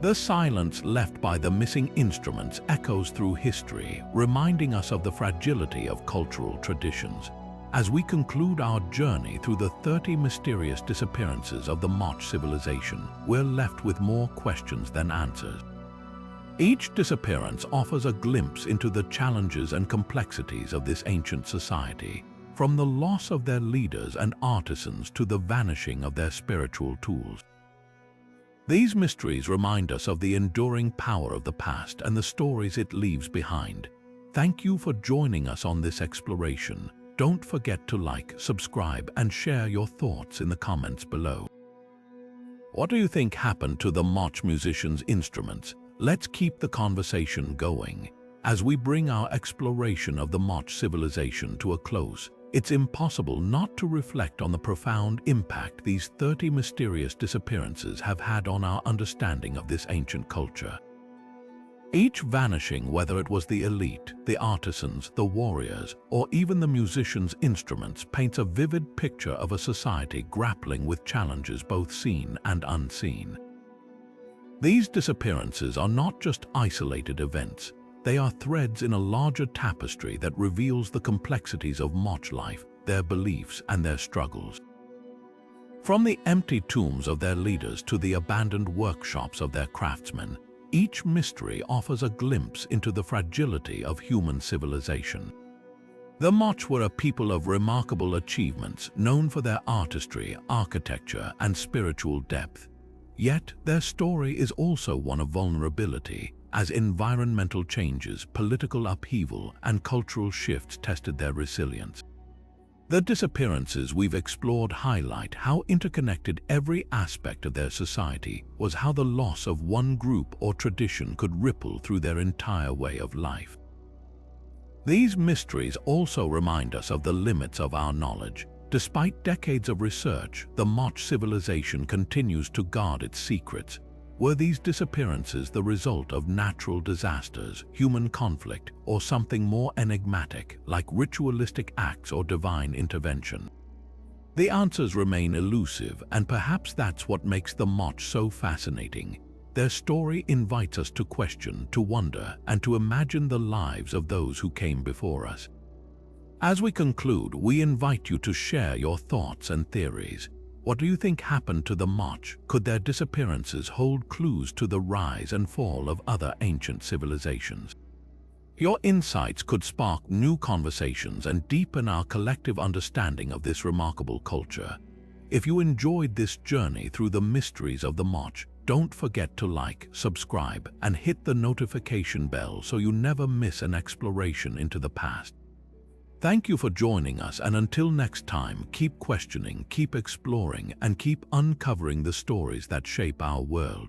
The silence left by the missing instruments echoes through history, reminding us of the fragility of cultural traditions. As we conclude our journey through the 30 mysterious disappearances of the Moche civilization, we're left with more questions than answers. Each disappearance offers a glimpse into the challenges and complexities of this ancient society, from the loss of their leaders and artisans to the vanishing of their spiritual tools. These mysteries remind us of the enduring power of the past and the stories it leaves behind. Thank you for joining us on this exploration. Don't forget to like, subscribe, and share your thoughts in the comments below. What do you think happened to the Moche musicians' instruments? Let's keep the conversation going. As we bring our exploration of the Moche civilization to a close, it's impossible not to reflect on the profound impact these 30 mysterious disappearances have had on our understanding of this ancient culture. Each vanishing, whether it was the elite, the artisans, the warriors, or even the musicians' instruments, paints a vivid picture of a society grappling with challenges both seen and unseen. These disappearances are not just isolated events. They are threads in a larger tapestry that reveals the complexities of Moche life, their beliefs, and their struggles. From the empty tombs of their leaders to the abandoned workshops of their craftsmen, each mystery offers a glimpse into the fragility of human civilization. The Moche were a people of remarkable achievements, known for their artistry, architecture, and spiritual depth. Yet their story is also one of vulnerability, as environmental changes, political upheaval, and cultural shifts tested their resilience. The disappearances we've explored highlight how interconnected every aspect of their society was, how the loss of one group or tradition could ripple through their entire way of life. These mysteries also remind us of the limits of our knowledge. Despite decades of research, the Moche civilization continues to guard its secrets. Were these disappearances the result of natural disasters, human conflict, or something more enigmatic, like ritualistic acts or divine intervention? The answers remain elusive, and perhaps that's what makes the Moche so fascinating. Their story invites us to question, to wonder, and to imagine the lives of those who came before us. As we conclude, we invite you to share your thoughts and theories. What do you think happened to the Moche? Could their disappearances hold clues to the rise and fall of other ancient civilizations? Your insights could spark new conversations and deepen our collective understanding of this remarkable culture. If you enjoyed this journey through the mysteries of the Moche, don't forget to like, subscribe, and hit the notification bell so you never miss an exploration into the past. Thank you for joining us, and until next time, keep questioning, keep exploring, and keep uncovering the stories that shape our world.